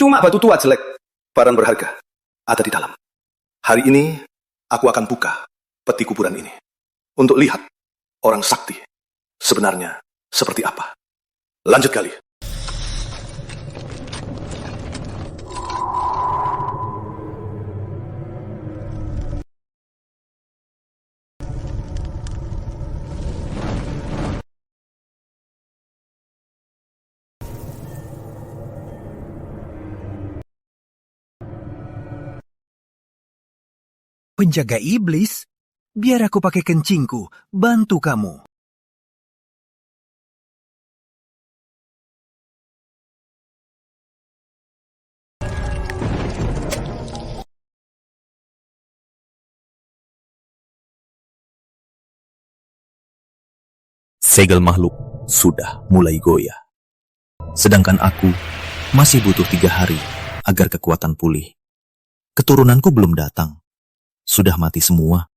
Cuma batu tua jelek, barang berharga ada di dalam. Hari ini, aku akan buka peti kuburan ini untuk lihat orang sakti sebenarnya seperti apa. Lanjut kali. Penjaga iblis, biar aku pakai kencingku, bantu kamu. Segel makhluk sudah mulai goyah. Sedangkan aku masih butuh 3 hari agar kekuatan pulih. Keturunanku belum datang. Sudah mati semua.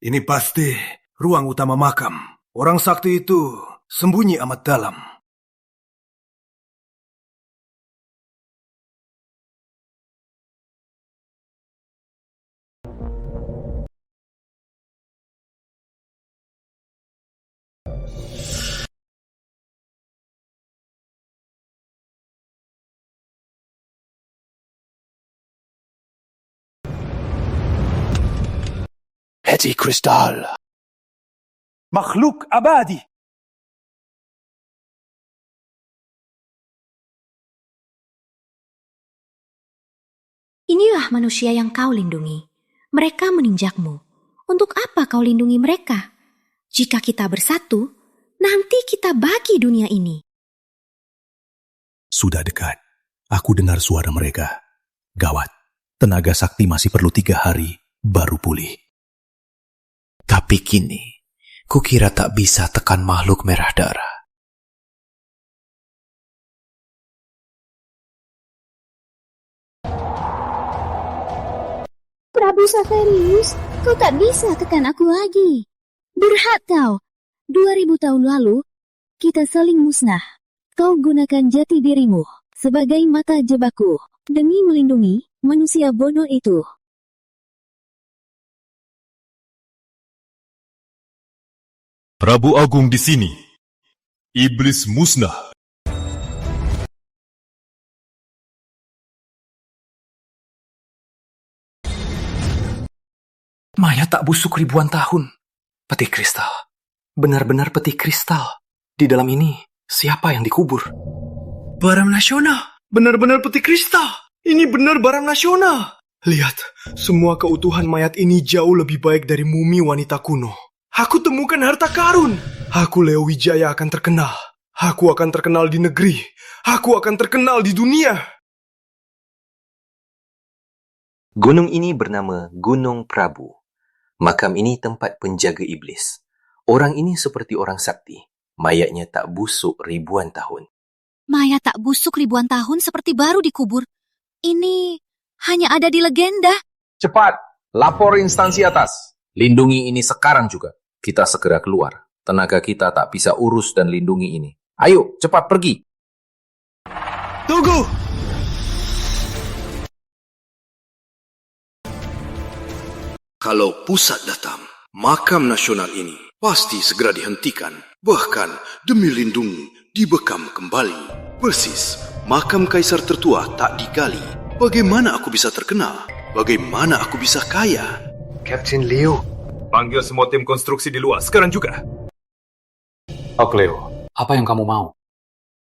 Ini pasti ruang utama makam. Orang sakti itu sembunyi amat dalam. Heti kristal. Makhluk abadi. Inilah manusia yang kau lindungi. Mereka meninjakmu. Untuk apa kau lindungi mereka? Jika kita bersatu, nanti kita bagi dunia ini. Sudah dekat. Aku dengar suara mereka. Gawat. Tenaga sakti masih perlu 3 hari baru pulih. Tapi kini, kukira tak bisa tekan makhluk merah darah. Prabu Saverius, kau tak bisa tekan aku lagi. Berhak kau. 2000 tahun lalu, kita saling musnah. Kau gunakan jati dirimu sebagai mata jebakku demi melindungi manusia bodoh itu. Prabu Agung di sini. Iblis musnah. Maya tak busuk ribuan tahun. Peti kristal. Benar-benar peti kristal. Di dalam ini, siapa yang dikubur? Barang nasional. Benar-benar peti kristal. Ini benar barang nasional. Lihat, semua keutuhan mayat ini jauh lebih baik dari mumi wanita kuno. Aku temukan harta karun. Aku Leo Wijaya akan terkenal. Aku akan terkenal di negeri. Aku akan terkenal di dunia. Gunung ini bernama Gunung Prabu. Makam ini tempat penjaga iblis. Orang ini seperti orang sakti. Mayatnya tak busuk ribuan tahun. Mayat tak busuk ribuan tahun seperti baru dikubur. Ini hanya ada di legenda. Cepat, lapor instansi atas. Lindungi ini sekarang juga. Kita segera keluar. Tenaga kita tak bisa urus dan lindungi ini. Ayo, cepat pergi. Tunggu! Kalau pusat datang, makam nasional ini pasti segera dihentikan. Bahkan demi lindungi, dibekam kembali. Persis, makam kaisar tertua tak digali. Bagaimana aku bisa terkenal? Bagaimana aku bisa kaya? Kapten Leo. Panggil semua tim konstruksi di luar sekarang juga. Oke Leo, apa yang kamu mau?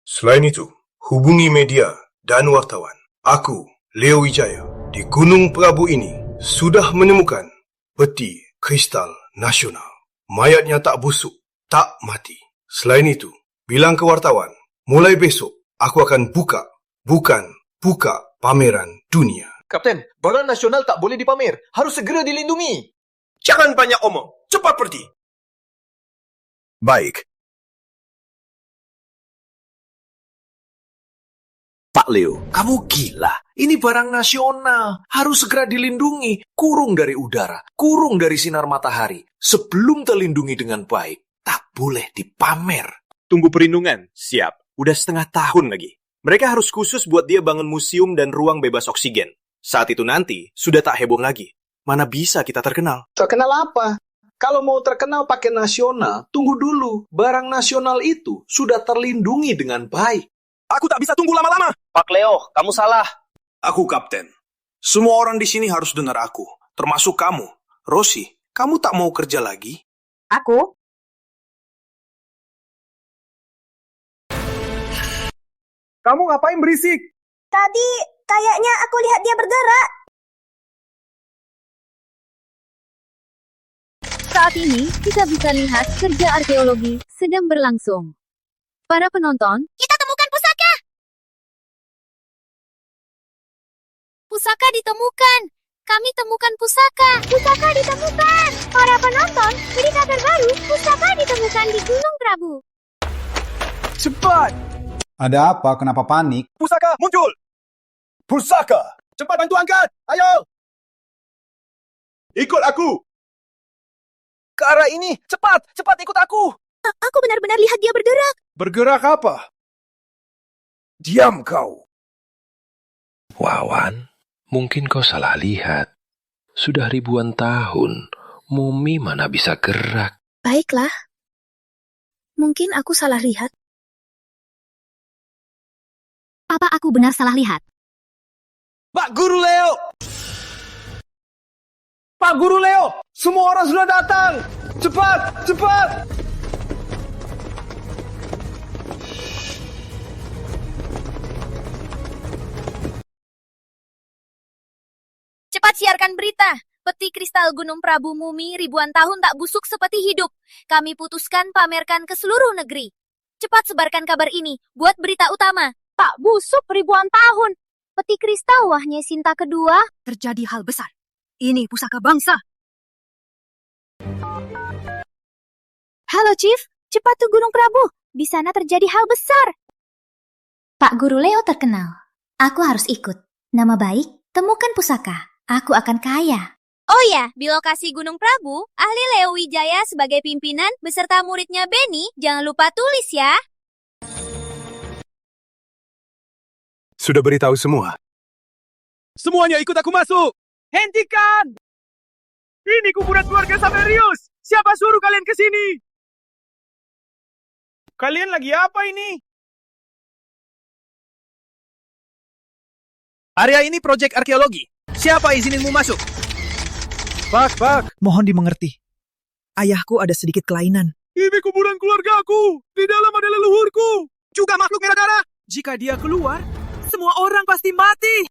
Selain itu, hubungi media dan wartawan. Aku, Leo Wijaya, di Gunung Prabu ini sudah menemukan peti kristal nasional. Mayatnya tak busuk, tak mati. Selain itu, bilang ke wartawan, mulai besok aku akan buka pameran dunia. Kapten, barang nasional tak boleh dipamer. Harus segera dilindungi. Jangan banyak omong, cepat pergi. Baik. Pak Leo, kamu gila. Ini barang nasional. Harus segera dilindungi. Kurung dari udara, kurung dari sinar matahari. Sebelum terlindungi dengan baik, tak boleh dipamer. Tunggu perlindungan. Siap. Udah setengah tahun lagi. Mereka harus khusus buat dia bangun museum dan ruang bebas oksigen. Saat itu nanti, sudah tak heboh lagi. Mana bisa kita terkenal? Terkenal apa? Kalau mau terkenal pakai nasional, tunggu dulu. Barang nasional itu sudah terlindungi dengan baik. Aku tak bisa tunggu lama-lama. Pak Leo, kamu salah. Aku kapten. Semua orang di sini harus dengar aku, termasuk kamu. Rosie, kamu tak mau kerja lagi? Aku? Kamu ngapain berisik? Tadi kayaknya aku lihat dia bergerak. Saat ini, kita bisa lihat kerja arkeologi sedang berlangsung. Para penonton, Kita temukan pusaka! Pusaka ditemukan! Kami temukan pusaka! pusaka ditemukan. Para penonton, berita terbaru, pusaka ditemukan di Gunung Prabu. Cepat! Ada apa? Kenapa panik? Pusaka muncul! Pusaka! Cepat bantu angkat! Ayo! Ikut aku! Ke arah ini! Cepat! Cepat ikut aku! Aku benar-benar lihat dia bergerak. Bergerak apa? Diam kau! Wawan, mungkin kau salah lihat. Sudah ribuan tahun, mumi mana bisa gerak. Baiklah. Mungkin aku salah lihat. Apa aku benar salah lihat? Pak Guru Leo! Pak Guru Leo! Semua orang sudah datang! Cepat! Cepat! Cepat siarkan berita. Peti kristal Gunung Prabu Mumi ribuan tahun tak busuk seperti hidup. Kami putuskan pamerkan ke seluruh negeri. Cepat sebarkan kabar ini. Buat berita utama. Tak busuk ribuan tahun. Peti kristal wahnya Sinta kedua. Terjadi hal besar. Ini pusaka bangsa. Halo Chief, cepat ke Gunung Prabu. Di sana terjadi hal besar. Pak Guru Leo terkenal. Aku harus ikut. Nama baik, temukan pusaka. Aku akan kaya. Oh ya, di lokasi Gunung Prabu, ahli Leo Wijaya sebagai pimpinan beserta muridnya Benny, jangan lupa tulis ya. Sudah beritahu semua. Semuanya ikut aku masuk! Hentikan! Ini kuburan keluarga Saverius! Siapa suruh kalian ke sini? Kalian lagi apa ini? Area ini proyek arkeologi. Siapa izininmu masuk? Pak. Mohon dimengerti. Ayahku ada sedikit kelainan. Ini kuburan keluarga aku. Di dalam ada leluhurku. Juga makhluk merah darah. Jika dia keluar, semua orang pasti mati.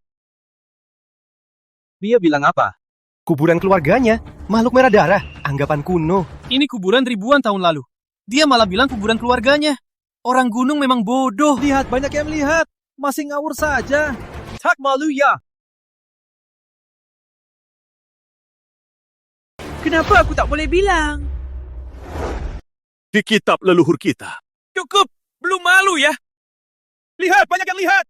Dia bilang apa? Kuburan keluarganya? Makhluk merah darah? Anggapan kuno. Ini kuburan ribuan tahun lalu. Dia malah bilang kuburan keluarganya. Orang gunung memang bodoh. Lihat, banyak yang melihat. Masih ngawur saja. Tak malu ya. Kenapa aku tak boleh bilang? Di kitab leluhur kita. Cukup, belum malu ya. Lihat, banyak yang lihat.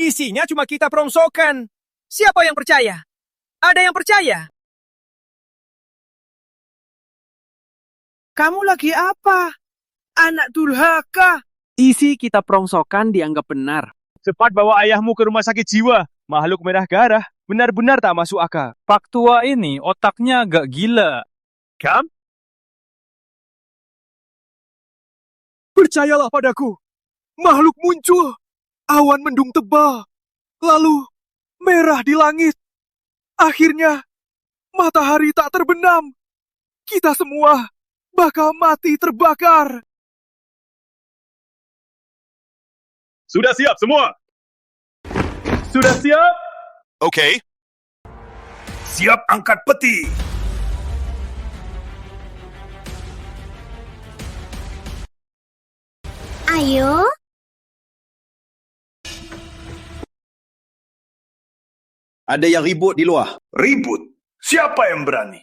Isinya cuma kitab rongsokan. Siapa yang percaya? Ada yang percaya? Kamu lagi apa? Anak durhaka. Isi kitab rongsokan dianggap benar. Cepat bawa ayahmu ke rumah sakit jiwa. Makhluk merah darah benar-benar tak masuk akal. Pak tua ini otaknya agak gila. Kam? Percayalah padaku. Makhluk muncul. Awan mendung tebal. Lalu merah di langit. Akhirnya matahari tak terbenam. Kita semua bakal mati terbakar. Sudah siap semua? Sudah siap? Oke. Siap angkat peti. Ayo. Ada yang ribut di luar. Ribut? Siapa yang berani?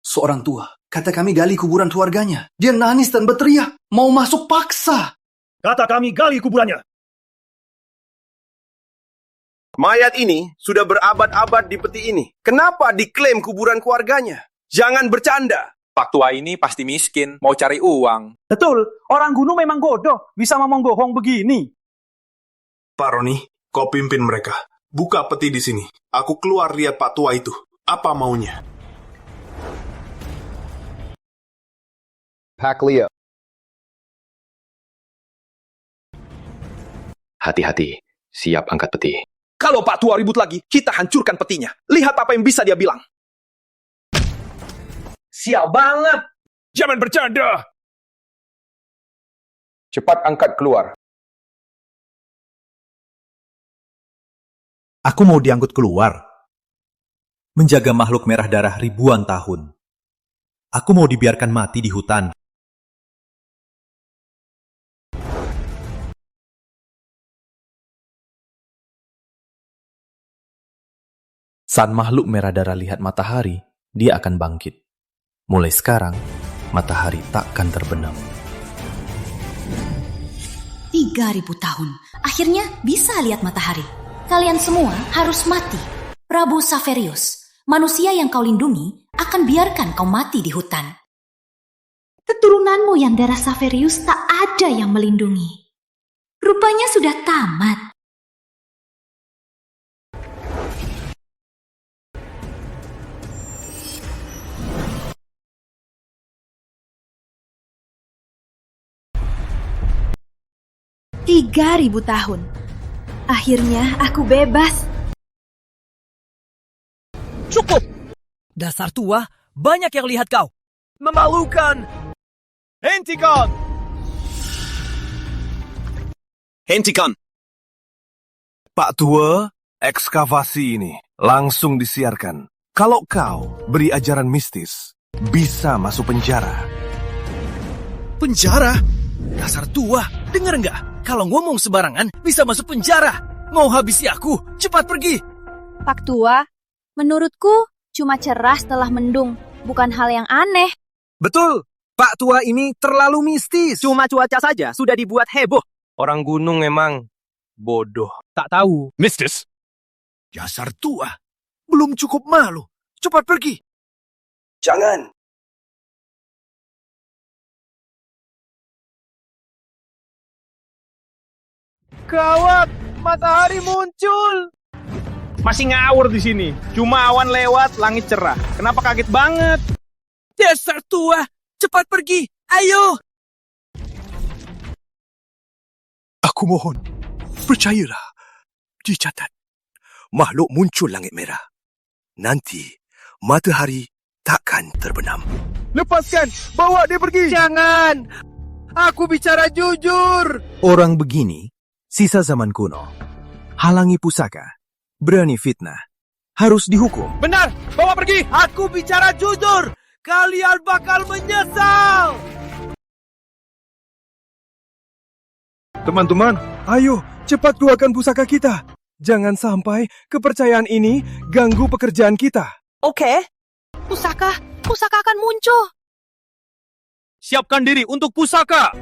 Seorang tua. Kata kami gali kuburan keluarganya. Dia nangis dan berteriak. Mau masuk paksa. Kata kami gali kuburannya. Mayat ini sudah berabad-abad di peti ini. Kenapa diklaim kuburan keluarganya? Jangan bercanda. Pak tua ini pasti miskin, mau cari uang. Betul, orang gunung memang bodoh, bisa ngomong bohong begini. Pak Roni, kau pimpin mereka. Buka peti di sini. Aku keluar lihat Pak tua itu. Apa maunya? Pak Leo. Hati-hati, siap angkat peti. Kalau Pak tua ribut lagi, kita hancurkan petinya. Lihat apa yang bisa dia bilang. Sial banget. Jangan bercanda. Cepat angkat keluar. Aku mau diangkut keluar. Menjaga makhluk merah darah ribuan tahun. Aku mau dibiarkan mati di hutan. Saat makhluk merah darah lihat matahari, dia akan bangkit. Mulai sekarang, matahari takkan terbenam. 3.000 tahun. Akhirnya bisa lihat matahari. Kalian semua harus mati. Prabu Saverius, manusia yang kau lindungi, akan biarkan kau mati di hutan. Keturunanmu yang darah Saverius tak ada yang melindungi. Rupanya sudah tamat. Tiga 3.000 tahun. Akhirnya aku bebas. Cukup! Dasar tua, banyak yang lihat kau. Memalukan! Hentikan! Hentikan! Pak tua, ekskavasi ini langsung disiarkan. Kalau kau beri ajaran mistis, bisa masuk penjara. Penjara? Dasar tua, denger nggak? Kalau ngomong sembarangan, bisa masuk penjara. Mau habisi aku, cepat pergi. Pak tua, menurutku cuma cerah setelah mendung, bukan hal yang aneh. Betul, Pak tua ini terlalu mistis. Cuma cuaca saja sudah dibuat heboh. Orang gunung emang bodoh. Tak tahu. Mistis? Dasar tua, belum cukup malu. Cepat pergi. Jangan. Gawat, matahari muncul. Masih ngawur di sini. Cuma awan lewat, langit cerah. Kenapa kaget banget? Dasar tua, cepat pergi. Ayo. Aku mohon, percayalah. Dicatat, makhluk muncul langit merah. Nanti, matahari takkan terbenam. Lepaskan, bawa dia pergi. Jangan. Aku bicara jujur. Orang begini, sisa zaman kuno. Halangi pusaka, berani fitnah, harus dihukum. Benar, bawa pergi. Aku bicara jujur. Kalian bakal menyesal. Teman-teman, ayo cepat keluarkan pusaka kita. Jangan sampai kepercayaan ini ganggu pekerjaan kita. Oke. Pusaka akan muncul. Siapkan diri untuk pusaka.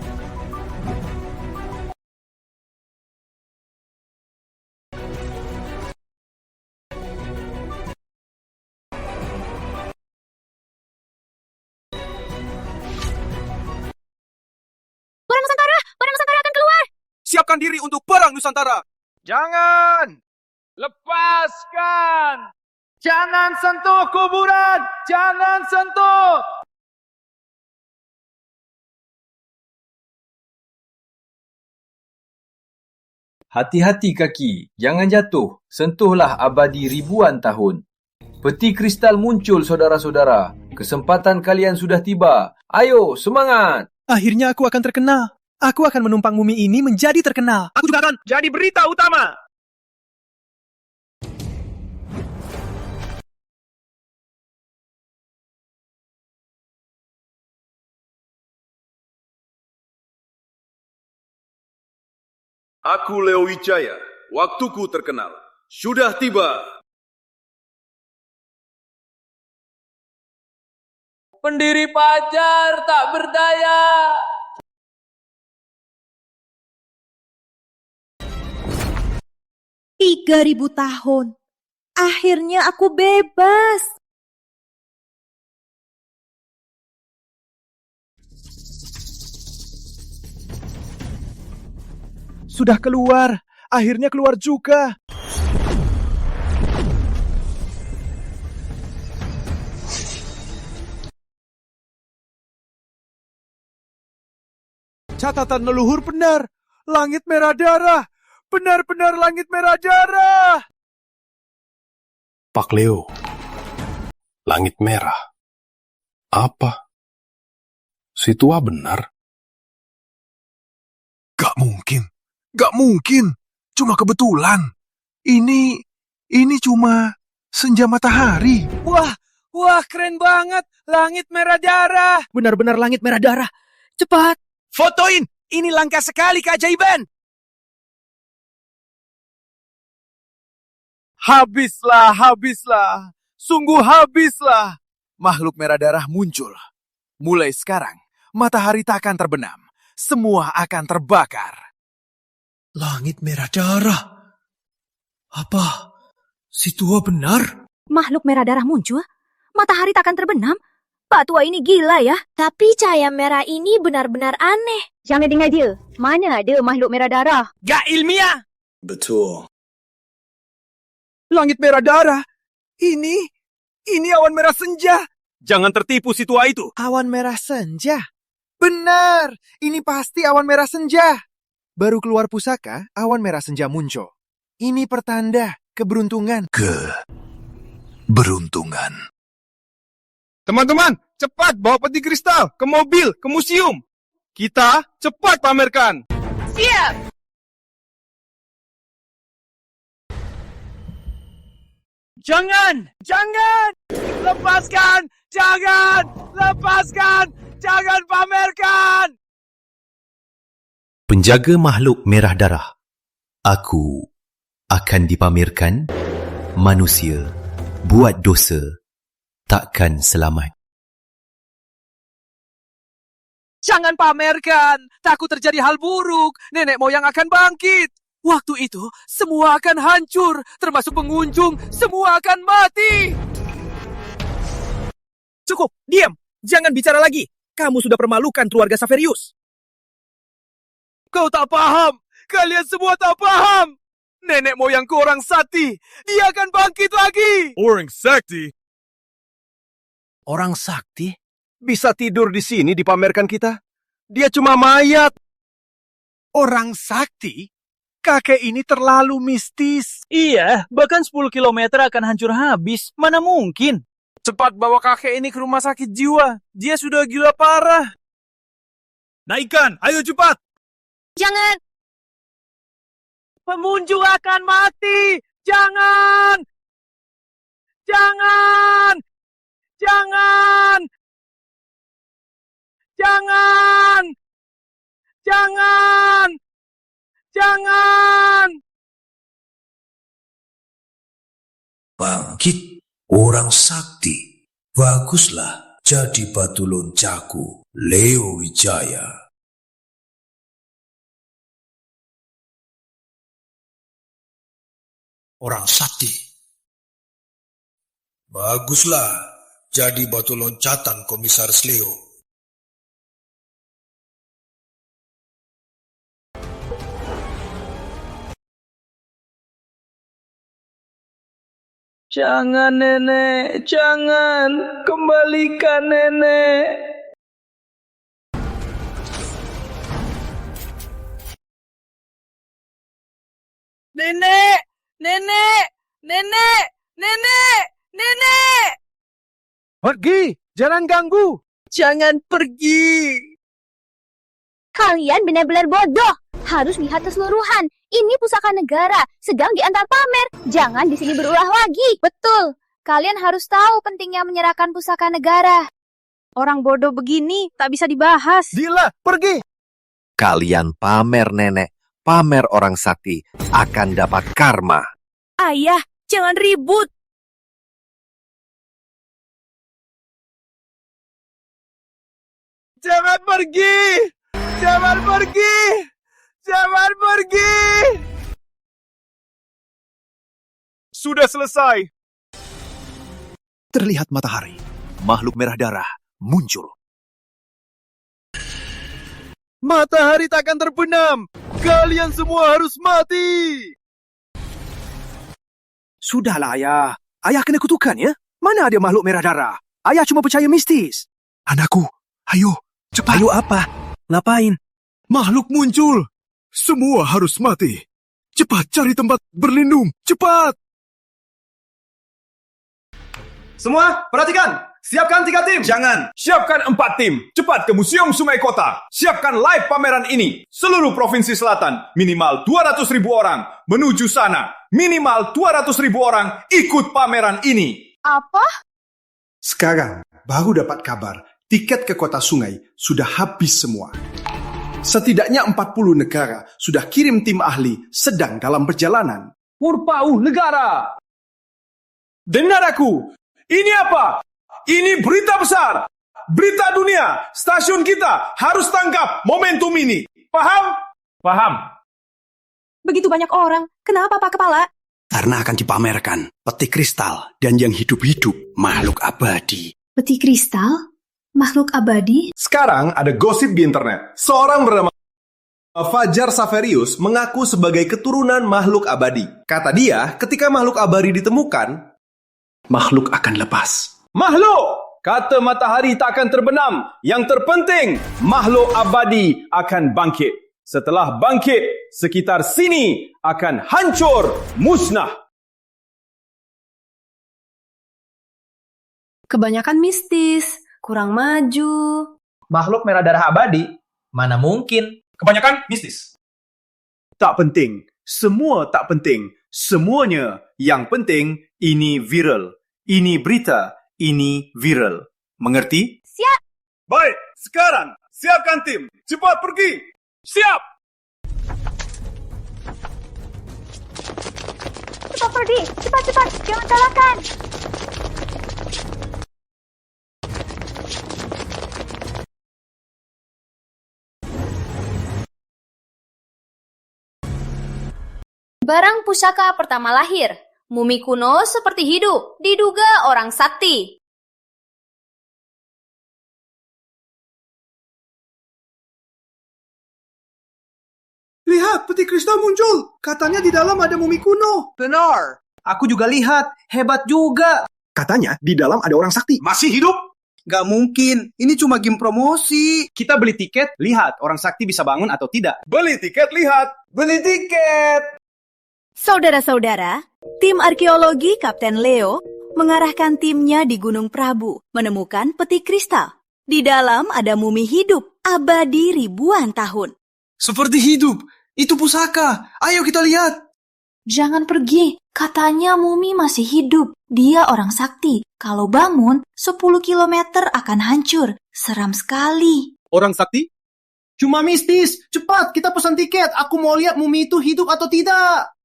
Barang Nusantara akan keluar. Siapkan diri untuk perang Nusantara. Jangan! Lepaskan! Jangan sentuh kuburan! Jangan sentuh! Hati-hati kaki, jangan jatuh. Sentuhlah abadi ribuan tahun. Peti kristal muncul, saudara-saudara. Kesempatan kalian sudah tiba. Ayo, semangat! Akhirnya aku akan terkenal. Aku akan menumpang mumi ini menjadi terkenal. Aku juga akan jadi berita utama. Aku Leo Wijaya, waktuku terkenal. Sudah tiba. Pendiri Pajar tak berdaya. Tiga 3.000 tahun. Akhirnya aku bebas. Sudah keluar. Akhirnya keluar juga. Catatan leluhur benar. Langit merah darah. Benar-benar langit merah darah. Pak Leo, langit merah. Apa? Si tua benar? Gak mungkin. Gak mungkin. Cuma kebetulan. Ini cuma senja matahari. Wah, keren banget. Langit merah darah. Benar-benar langit merah darah. Cepat. Fotoin. Ini langka sekali keajaiban. Habislah. Sungguh habislah. Makhluk merah darah muncul. Mulai sekarang, matahari tak akan terbenam. Semua akan terbakar. Langit merah darah. Apa? Si tua benar? Makhluk merah darah muncul? Matahari tak akan terbenam? Pak tua ini gila ya. Tapi cahaya merah ini benar-benar aneh. Jangan dengar dia. Mana ada makhluk merah darah? Gak ilmiah. Betul. Langit merah darah. Ini awan merah senja. Jangan tertipu si tua itu. Awan merah senja? Benar. Ini pasti awan merah senja. Baru keluar pusaka, awan merah senja muncul. Ini pertanda keberuntungan. Beruntungan. Teman-teman, cepat bawa peti kristal ke mobil, ke museum. Kita cepat pamerkan. Siap! Jangan! Lepaskan! Jangan pamerkan! Penjaga makhluk merah darah, aku akan dipamerkan. Manusia buat dosa takkan selamat. Jangan pamerkan! Takut terjadi hal buruk. Nenek moyang akan bangkit. Waktu itu, semua akan hancur. Termasuk pengunjung, semua akan mati. Cukup, diam. Jangan bicara lagi. Kamu sudah permalukan keluarga Saverius. Kau tak paham. Kalian semua tak paham. Nenek moyangku orang sakti. Dia akan bangkit lagi. Orang sakti? Orang sakti? Bisa tidur di sini dipamerkan kita? Dia cuma mayat. Orang sakti? Kakek ini terlalu mistis. Iya, bahkan 10 kilometer akan hancur habis. Mana mungkin? Cepat bawa kakek ini ke rumah sakit jiwa. Dia sudah gila parah. Naikkan, ayo cepat. Jangan! Pengunjung akan mati. Jangan! Bangkit, orang sakti. Baguslah jadi batu loncaku, Leo Wijaya. Orang sakti. Baguslah jadi batu loncatan Komisaris Leo. Jangan nenek, jangan. Kembalikan nenek. Nenek! Pergi! Jangan ganggu! Jangan pergi! Kalian benar-benar bodoh. Harus lihat keseluruhan. Ini pusaka negara, sedang diantar pamer. Jangan di sini berulah lagi. Betul. Kalian harus tahu pentingnya menyerahkan pusaka negara. Orang bodoh begini tak bisa dibahas. Dila, pergi! Kalian pamer nenek, pamer orang sakti, akan dapat karma. Ayah, jangan ribut. Jangan pergi! Jangan pergi! Jangan pergi! Sudah selesai. Terlihat matahari. Makhluk merah darah muncul. Matahari takkan terbenam. Kalian semua harus mati! Sudahlah, Ayah. Ayah kena kutukan, ya? Mana ada makhluk merah darah? Ayah cuma percaya mistis. Anakku, ayo, cepat. Ayo apa? Ngapain? Makhluk muncul. Semua harus mati. Cepat cari tempat berlindung. Cepat! Semua, perhatikan! Siapkan 3 tim! Jangan! Siapkan 4 tim! Cepat ke Museum Sungai Kota! Siapkan live pameran ini! Seluruh Provinsi Selatan, minimal 200.000 orang menuju sana. Minimal 200.000 orang ikut pameran ini. Apa? Sekarang, baru dapat kabar, tiket ke Kota Sungai sudah habis semua. Setidaknya 40 negara sudah kirim tim ahli sedang dalam perjalanan. Purpauh negara! Dengar aku! Ini apa? Ini berita besar! Berita dunia! Stasiun kita harus tangkap momentum ini! Paham? Paham. Begitu banyak orang, kenapa Pak Kepala? Karena akan dipamerkan peti kristal dan yang hidup-hidup makhluk abadi. Peti kristal? Makhluk abadi? Sekarang ada gosip di internet. Seorang bernama Fajar Saverius mengaku sebagai keturunan makhluk abadi. Kata dia, ketika makhluk abadi ditemukan, Makhluk akan lepas. makhluk! Kata matahari tak akan terbenam. Yang terpenting, makhluk abadi akan bangkit. Setelah bangkit, sekitar sini akan hancur, musnah. Kebanyakan mistis, kurang maju. Makhluk merah darah abadi? Mana mungkin? Kebanyakan mistis. Tak penting. Semua tak penting. Semuanya yang penting, ini viral. Ini berita, ini viral. Mengerti? Siap! Baik, sekarang siapkan tim. Cepat pergi. Siap! Cepat pergi! Cepat! Jangan salahkan! Barang pusaka pertama lahir. Mumi kuno seperti hidup, diduga orang sakti. Lihat, peti kristal muncul. Katanya di dalam ada mumi kuno. Benar. Aku juga lihat. Hebat juga. Katanya di dalam ada orang sakti. Masih hidup? Gak mungkin. Ini cuma game promosi. Kita beli tiket, lihat orang sakti bisa bangun atau tidak. Beli tiket, lihat. Beli tiket. Saudara-saudara, tim arkeologi Kapten Leo mengarahkan timnya di Gunung Prabu menemukan peti kristal. Di dalam ada mumi hidup abadi ribuan tahun. Seperti hidup. Itu pusaka. Ayo kita lihat. Jangan pergi. Katanya mumi masih hidup. Dia orang sakti. Kalau bangun, 10 kilometer akan hancur. Seram sekali. Orang sakti? Cuma mistis. Cepat, kita pesan tiket. Aku mau lihat mumi itu hidup atau tidak.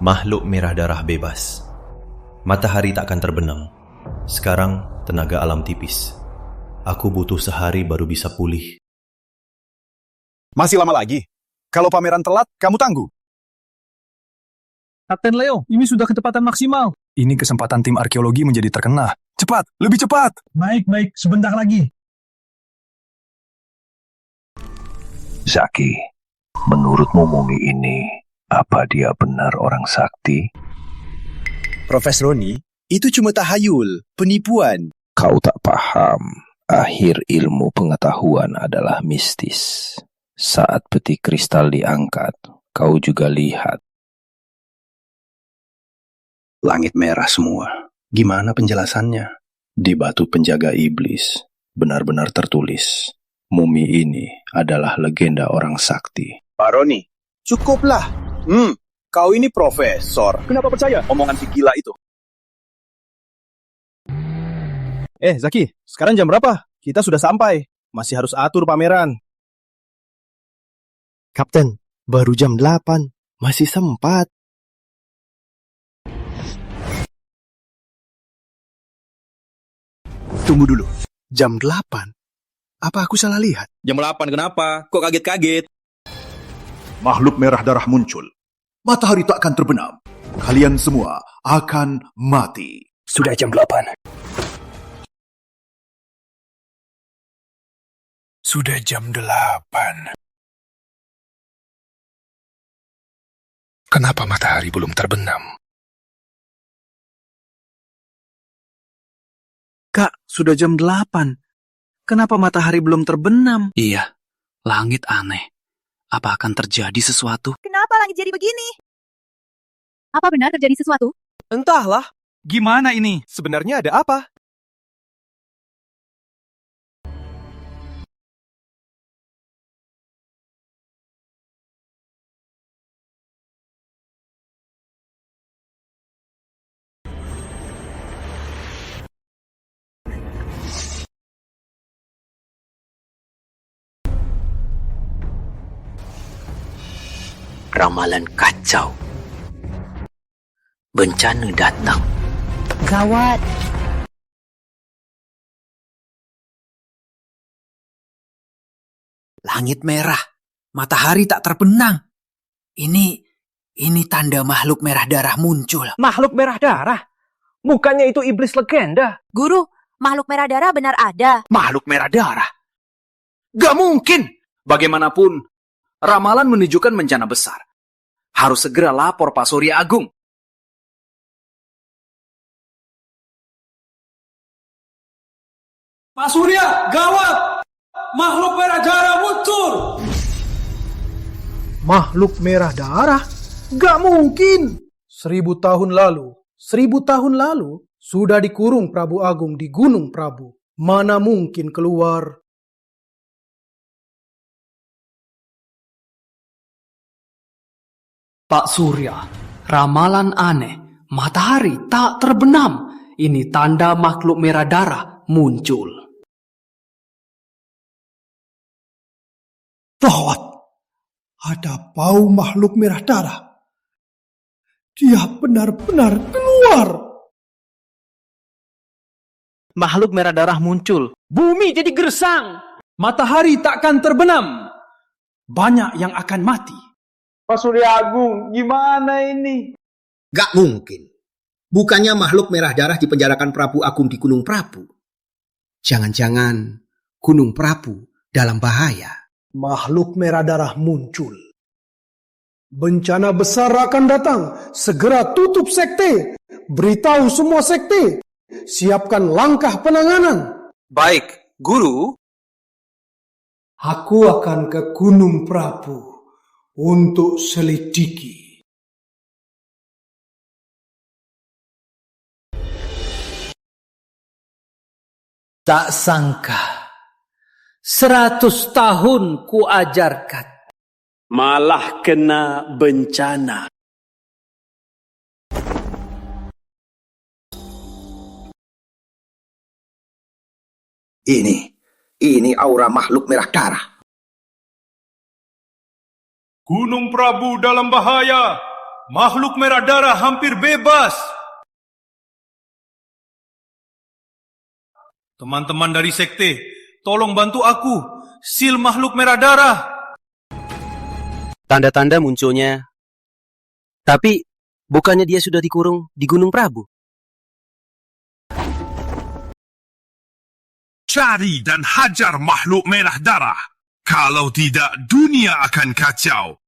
Makhluk merah darah bebas. Matahari tak akan terbenam. Sekarang tenaga alam tipis. Aku butuh sehari baru bisa pulih. Masih lama lagi. Kalau pameran telat, kamu tangguh. Kapten Leo, ini sudah ketepatan maksimal. Ini kesempatan tim arkeologi menjadi terkenal. Cepat, lebih cepat. Baik, sebentar lagi. Zaki, menurutmu mumi ini, apa dia benar orang sakti? Profesor Roni, itu cuma tahayul, penipuan. Kau tak paham, akhir ilmu pengetahuan adalah mistis. Saat peti kristal diangkat, kau juga lihat. Langit merah semua. Gimana penjelasannya? Di batu penjaga iblis, benar-benar tertulis. Mumi ini adalah legenda orang sakti. Pak Roni, cukuplah. Kau ini profesor. Kenapa percaya omongan si gila itu? Zaki, sekarang jam berapa? Kita sudah sampai. Masih harus atur pameran. Kapten, baru jam 8. Masih sempat. Tunggu dulu. Jam 8? Apa aku salah lihat? Jam 8 kenapa? Kok kaget-kaget? Makhluk merah darah muncul. Matahari tak akan terbenam. kalian semua akan mati. Sudah jam 8. Sudah jam 8. Kenapa matahari belum terbenam? Kak, sudah jam 8. Kenapa matahari belum terbenam? Iya, langit aneh. Apa akan terjadi sesuatu? Kenapa langit jadi begini? Apa benar terjadi sesuatu? Entahlah. Gimana ini? Sebenarnya ada apa? Ramalan kacau. Bencana datang. Gawat. Langit merah, matahari tak terbenam. Ini tanda makhluk merah darah muncul. Makhluk merah darah? Bukannya itu iblis legenda? Guru, makhluk merah darah benar ada. Makhluk merah darah? Gak mungkin! Bagaimanapun, ramalan menunjukkan bencana besar. Harus segera lapor Pak Surya Agung. Pak Surya, gawat! Makhluk merah darah muncul! Makhluk merah darah? Gak mungkin! 1000 tahun lalu, sudah dikurung Prabu Agung di Gunung Prabu. Mana mungkin keluar? Pak Surya, ramalan aneh. Matahari tak terbenam. Ini tanda makhluk merah darah muncul. Gawat! Ada bau makhluk merah darah. Dia benar-benar keluar. Makhluk merah darah muncul. Bumi jadi gersang. Matahari takkan terbenam. Banyak yang akan mati. Pak Surya Agung, gimana ini? Gak mungkin. Bukannya makhluk merah darah dipenjarakan Prabu Agung di Gunung Prabu. Jangan-jangan Gunung Prabu dalam bahaya. Makhluk merah darah muncul. Bencana besar akan datang. Segera tutup sekte. Beritahu semua sekte. Siapkan langkah penanganan. Baik, Guru. Aku akan ke Gunung Prabu untuk selidiki. Tak sangka 100 tahun ku ajarkan, malah kena bencana. Ini aura makhluk merah darah. Gunung Prabu dalam bahaya. Makhluk merah darah hampir bebas. Teman-teman dari sekte, tolong bantu aku. Sil makhluk merah darah. Tanda-tanda munculnya. Tapi, bukannya dia sudah dikurung di Gunung Prabu? Cari dan hajar makhluk merah darah. Kalau tidak, dunia akan kacau.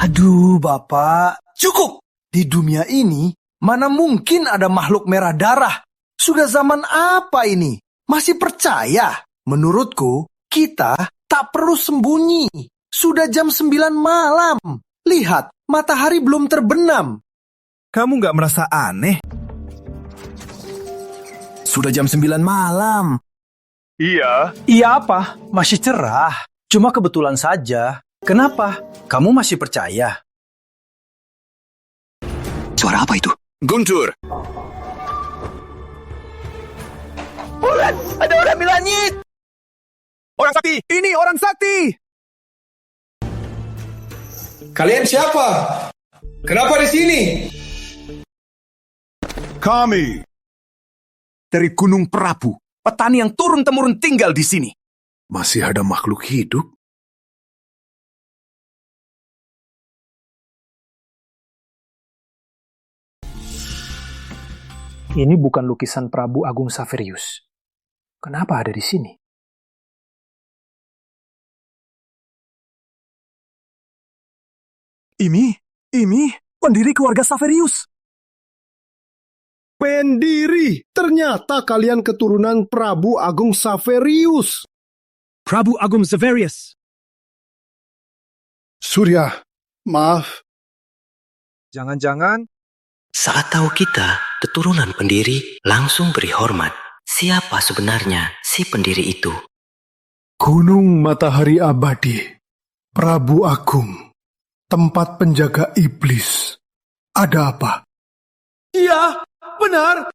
Aduh, Bapak. Cukup! Di dunia ini, mana mungkin ada makhluk merah darah? Sudah zaman apa ini? Masih percaya? Menurutku, kita tak perlu sembunyi. Sudah jam 9 malam. Lihat, matahari belum terbenam. Kamu nggak merasa aneh? Sudah jam 9 malam. Iya. Iya apa? Masih cerah. Cuma kebetulan saja. Kenapa? Kamu masih percaya? Suara apa itu? Guntur. Ada orang di langit. Orang sakti. Ini orang sakti. Kalian siapa? Kenapa di sini? Kami dari Gunung Prabu, petani yang turun-temurun tinggal di sini. Masih ada makhluk hidup? Ini bukan lukisan Prabu Agung Saverius. Kenapa ada di sini? Ini pendiri keluarga Saverius. Pendiri? Ternyata kalian keturunan Prabu Agung Saverius. Prabu Agung Saverius. Surya, maaf. Jangan-jangan Saat tahu kita keturunan pendiri, langsung beri hormat. Siapa sebenarnya si pendiri itu? Gunung Matahari Abadi, Prabu Agung, tempat penjaga iblis. Ada apa? Iya, benar.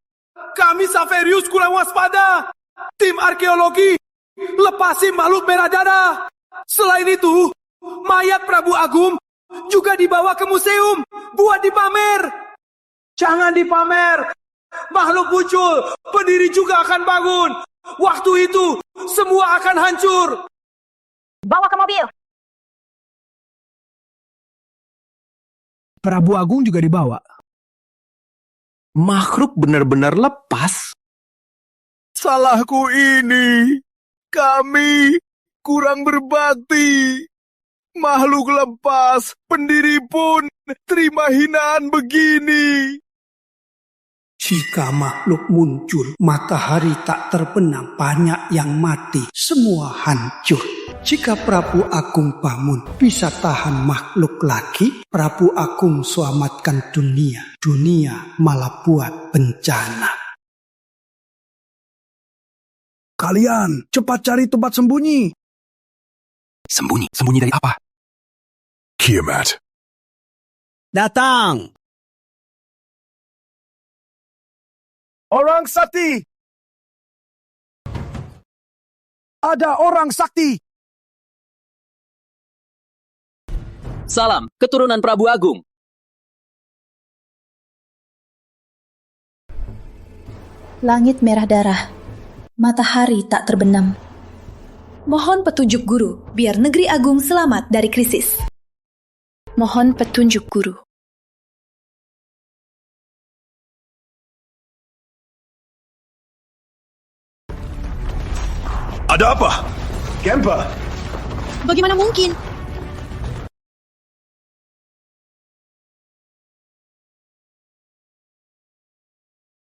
Kami Saverius kurang waspada. Tim arkeologi lepasi makhluk merah darah. Selain itu, mayat Prabu Agung juga dibawa ke museum buat dipamer. Jangan dipamer. Makhluk muncul, pendiri juga akan bangun. Waktu itu, semua akan hancur. Bawa ke mobil. Prabu Agung juga dibawa. Makhluk benar-benar lepas. Salahku ini. Kami kurang berbakti. Makhluk lepas, pendiri pun terima hinaan begini. Jika makhluk muncul, matahari tak terbenam, banyak yang mati, semua hancur. Jika Prabu Agung bangun, bisa tahan makhluk lagi. Prabu Agung selamatkan dunia, dunia malah buat bencana. Kalian, cepat cari tempat sembunyi. Sembunyi? Sembunyi dari apa? Kiamat. Datang! Orang sakti! Ada orang sakti! Salam, keturunan Prabu Agung. Langit merah darah, matahari tak terbenam. Mohon petunjuk guru, biar negeri agung selamat dari krisis. Mohon petunjuk guru. Ada apa? Kempa? Bagaimana mungkin?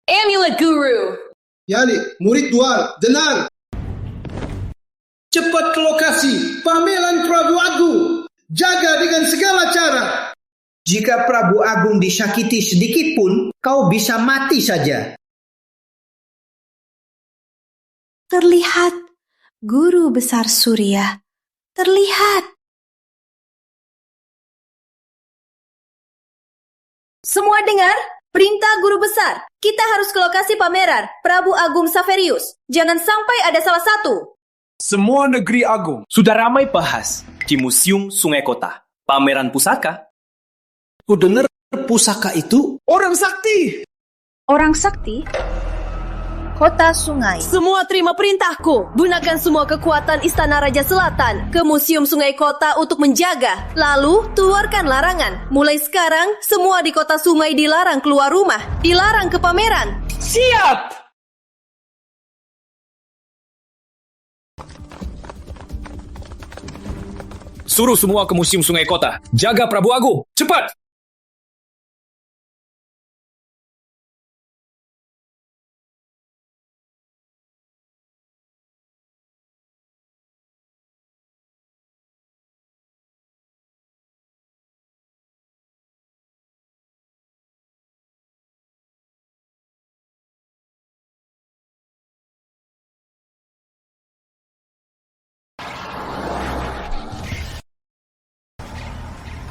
Amulet Guru. Yani, murid Tuan, dengar. Cepat ke lokasi pameran Prabu Agung. Jaga dengan segala cara. Jika Prabu Agung disakiti sedikit pun, kau bisa mati saja. Terlihat. Guru besar Surya. Terlihat. Semua dengar? Perintah guru besar. Kita harus ke lokasi pameran Prabu Agung Saverius. Jangan sampai ada salah satu. Semua negeri agung sudah ramai bahas di Museum Sungai Kota. Pameran pusaka. Ku dengar pusaka itu Orang sakti. Orang sakti? Kota Sungai. Semua terima perintahku. Gunakan semua kekuatan Istana Raja Selatan ke Museum Sungai Kota untuk menjaga. Lalu, keluarkan larangan. Mulai sekarang, semua di Kota Sungai dilarang keluar rumah. Dilarang ke pameran. Siap! Suruh semua ke Museum Sungai Kota. Jaga Prabu Agung. Cepat!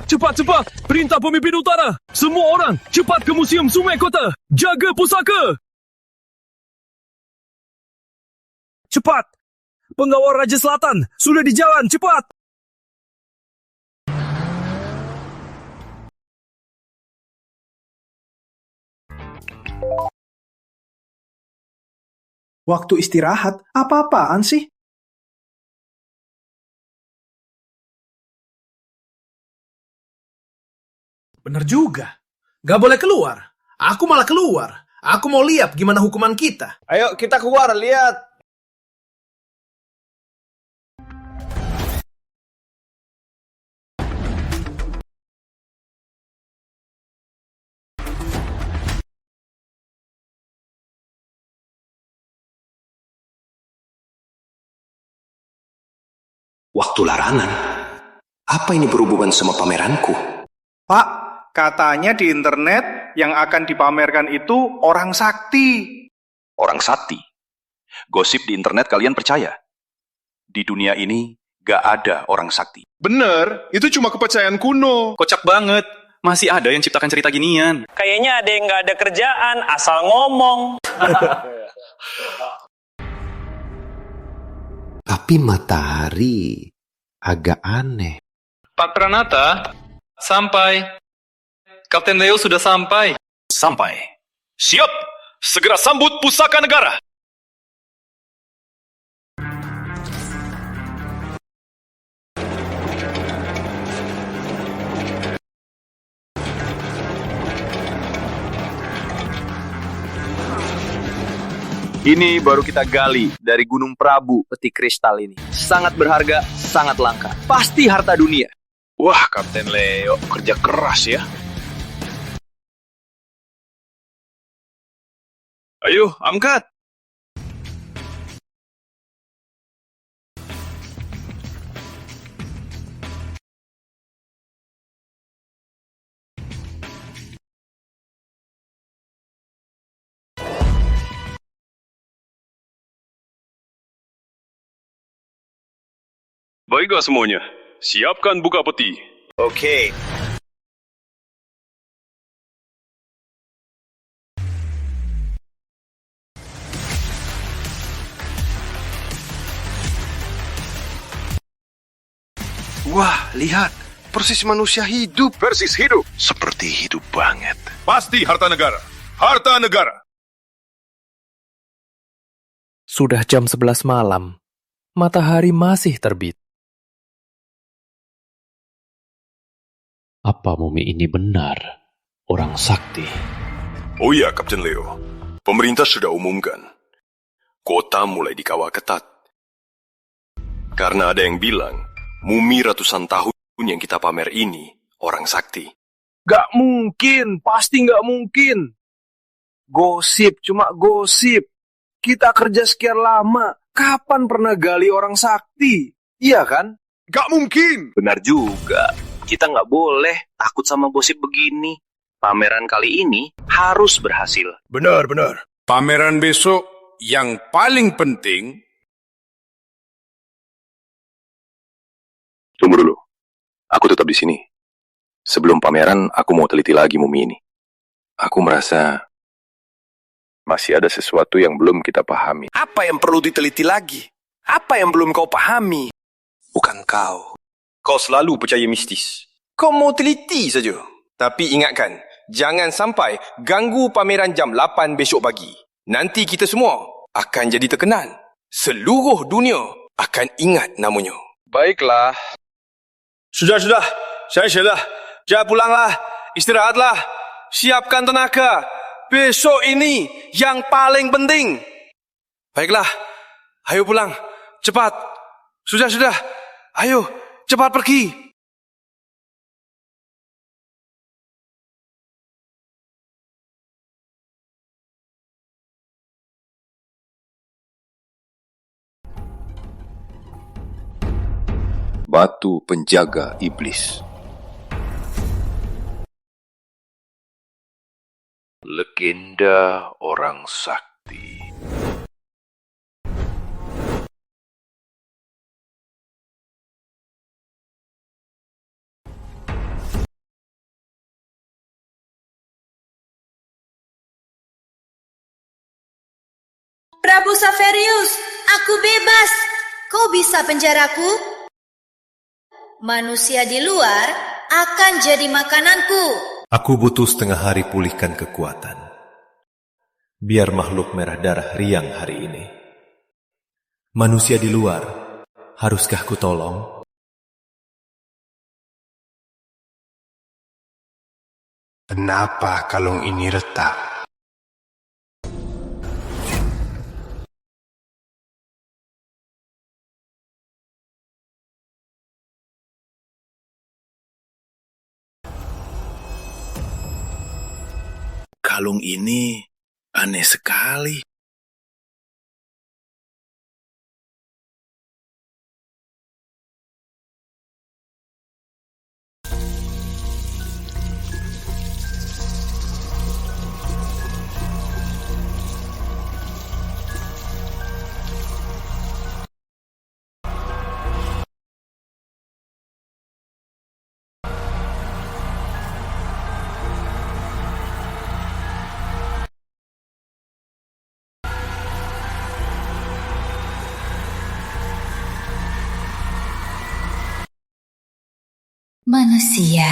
Cepat-cepat! Perintah pemimpin utara! Semua orang, cepat ke Museum Sungai Kota! Jaga pusaka! Cepat! Pengawal Raja Selatan sudah di jalan, cepat! Waktu istirahat, apa-apaan sih? bener juga. Gak boleh keluar. Aku malah keluar. Aku mau lihat gimana hukuman kita. Ayo kita keluar, lihat. Waktu larangan? Apa ini berhubungan sama pameranku? Pak, katanya di internet yang akan dipamerkan itu orang sakti. Orang sakti? Gosip di internet kalian percaya? Di dunia ini gak ada orang sakti. Bener, itu cuma kepercayaan kuno. Kocak banget. Masih ada yang ciptakan cerita ginian. Kayaknya ada yang gak ada kerjaan, asal ngomong. Tapi matahari agak aneh. Pak Pranata, sampai. Kapten Leo sudah sampai. Sampai. Siap! Segera sambut pusaka negara! Ini baru kita gali dari Gunung Prabu peti kristal ini. Sangat berharga, sangat langka. Pasti harta dunia. Wah, Kapten Leo, kerja keras ya. Ayo, angkat. Baiklah semuanya, siapkan buka peti. Oke. Wah, lihat. Persis manusia hidup. Persis hidup. Seperti hidup banget. Pasti harta negara. Harta negara. Sudah jam 11 malam. Matahari masih terbit. Apa mumi ini benar orang sakti? Oh iya, Kapten Leo. Pemerintah sudah umumkan. Kota mulai dikawal ketat. Karena ada yang bilang, mumi ratusan tahun yang kita pamer ini orang sakti. Gak mungkin, pasti gak mungkin. Gosip, cuma gosip. Kita kerja sekian lama, kapan pernah gali orang sakti? Iya kan? Gak mungkin. Benar juga. Kita nggak boleh takut sama gosip begini. Pameran kali ini harus berhasil. Benar, benar. Pameran besok yang paling penting. Tunggu dulu. Aku tetap di sini. Sebelum pameran, aku mau teliti lagi mumi ini. Aku merasa masih ada sesuatu yang belum kita pahami. Apa yang perlu diteliti lagi? Apa yang belum kau pahami? Bukan kau. Kau selalu percaya mistis. Kau mau teliti saja. Tapi ingatkan, jangan sampai ganggu pameran jam 8 besok pagi. Nanti kita semua akan jadi terkenal. Seluruh dunia akan ingat namanya. Baiklah. Sudah. Saya sudah. Jangan pulanglah. Istirahatlah. Siapkan tenaga. Besok ini yang paling penting. Baiklah. Ayo pulang. Cepat. Sudah. Ayo. Cepat pergi. Batu penjaga iblis. Legenda orang sakti. Prabu Saverius, aku bebas. Kau bisa penjaraku? Manusia di luar akan jadi makananku. Aku butuh setengah hari pulihkan kekuatan. Biar makhluk merah darah riang hari ini. Manusia di luar, haruskah ku tolong? Kenapa kalung ini retak? Kalung ini aneh sekali. Manusia,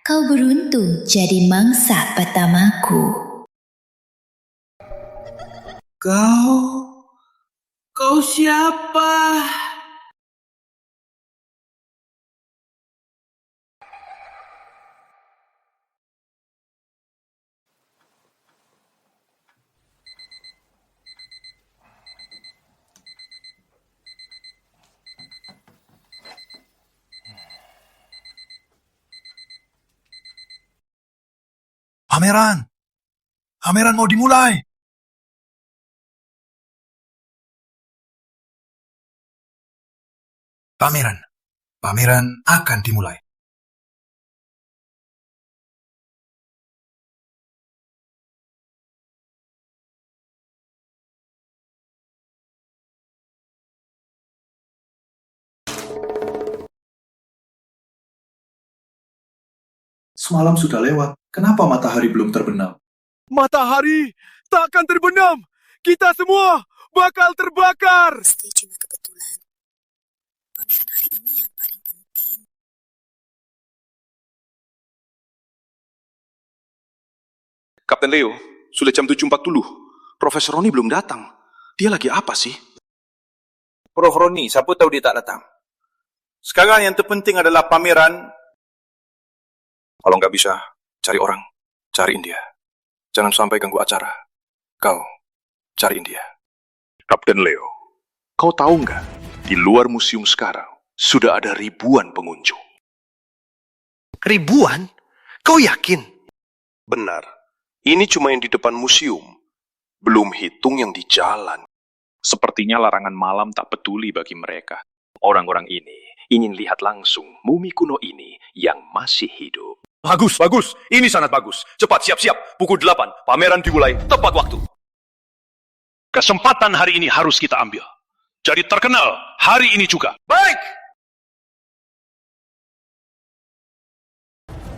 kau beruntung jadi mangsa pertamaku. Kau siapa? Pameran mau dimulai. Pameran akan dimulai. Semalam sudah lewat. Kenapa matahari belum terbenam? Matahari takkan terbenam. Kita semua bakal terbakar. Kapten Leo, sudah jam 7.40. Profesor Roni belum datang. Dia lagi apa sih? Prof Roni, siapa tahu dia tak datang. Sekarang yang terpenting adalah pameran. Kalau nggak bisa, cari orang. Cariin dia. Jangan sampai ganggu acara. Kau, cariin dia. Kapten Leo, kau tahu nggak? Di luar museum sekarang, sudah ada ribuan pengunjung. Ribuan? Kau yakin? Benar. Ini cuma yang di depan museum. Belum hitung yang di jalan. Sepertinya larangan malam tak peduli bagi mereka. Orang-orang ini ingin lihat langsung mumi kuno ini yang masih hidup. Bagus. Ini sangat bagus. Cepat siap-siap. Pukul 8. Pameran dimulai tepat waktu. Kesempatan hari ini harus kita ambil. Jadi terkenal hari ini juga. Baik!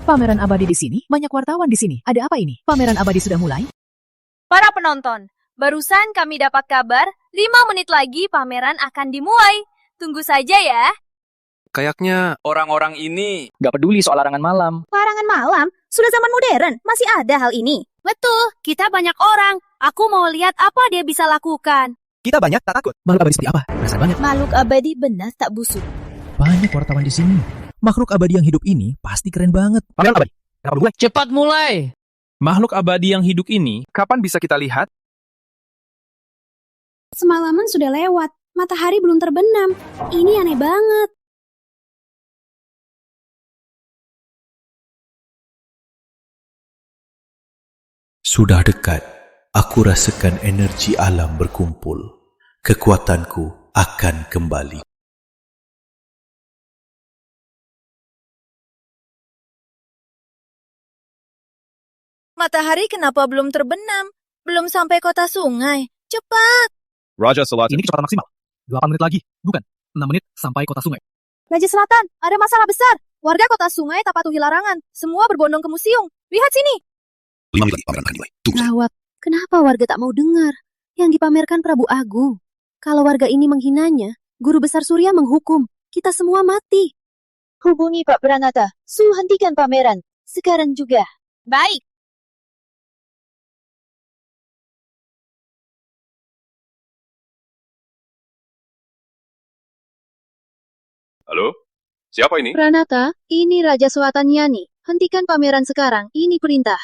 Pameran abadi di sini, banyak wartawan di sini. Ada apa ini? Pameran abadi sudah mulai? Para penonton, barusan kami dapat kabar 5 menit lagi pameran akan dimulai. Tunggu saja ya. Kayaknya Orang-orang ini gak peduli soal larangan malam. Larangan malam? Sudah zaman modern, masih ada hal ini. Betul, kita banyak orang. Aku mau lihat apa dia bisa lakukan. Kita banyak, tak takut. Makhluk abadi seperti apa? Penasaran banget. Makhluk abadi benar tak busuk. Banyak wartawan di sini. Makhluk abadi yang hidup ini pasti keren banget. Pameran abadi. Kenapa mulai? Cepat mulai. Makhluk abadi yang hidup ini, kapan bisa kita lihat? Semalaman sudah lewat. Matahari belum terbenam. Ini aneh banget. Sudah dekat, aku rasakan energi alam berkumpul. Kekuatanku akan kembali. Matahari kenapa belum terbenam? Belum sampai kota sungai. Cepat! Raja Selatan. ini kecepatan maksimal. 8 menit lagi, bukan 6 menit sampai kota sungai. Raja Selatan, ada masalah besar. Warga kota sungai tak patuhi larangan. Semua berbondong ke museum. Lihat sini. 5 menit lagi pameran akan dimulai. Tunggu saja. Gawat, kenapa warga tak mau dengar? Yang dipamerkan Prabu Agung. Kalau warga ini menghinanya, Guru Besar Surya menghukum. Kita semua mati. Hubungi Pak Pranata. Suruh hentikan pameran. Sekarang juga. Baik. Halo? Siapa ini? Pranata, ini Raja Selatan Yani. Hentikan pameran sekarang, ini perintah.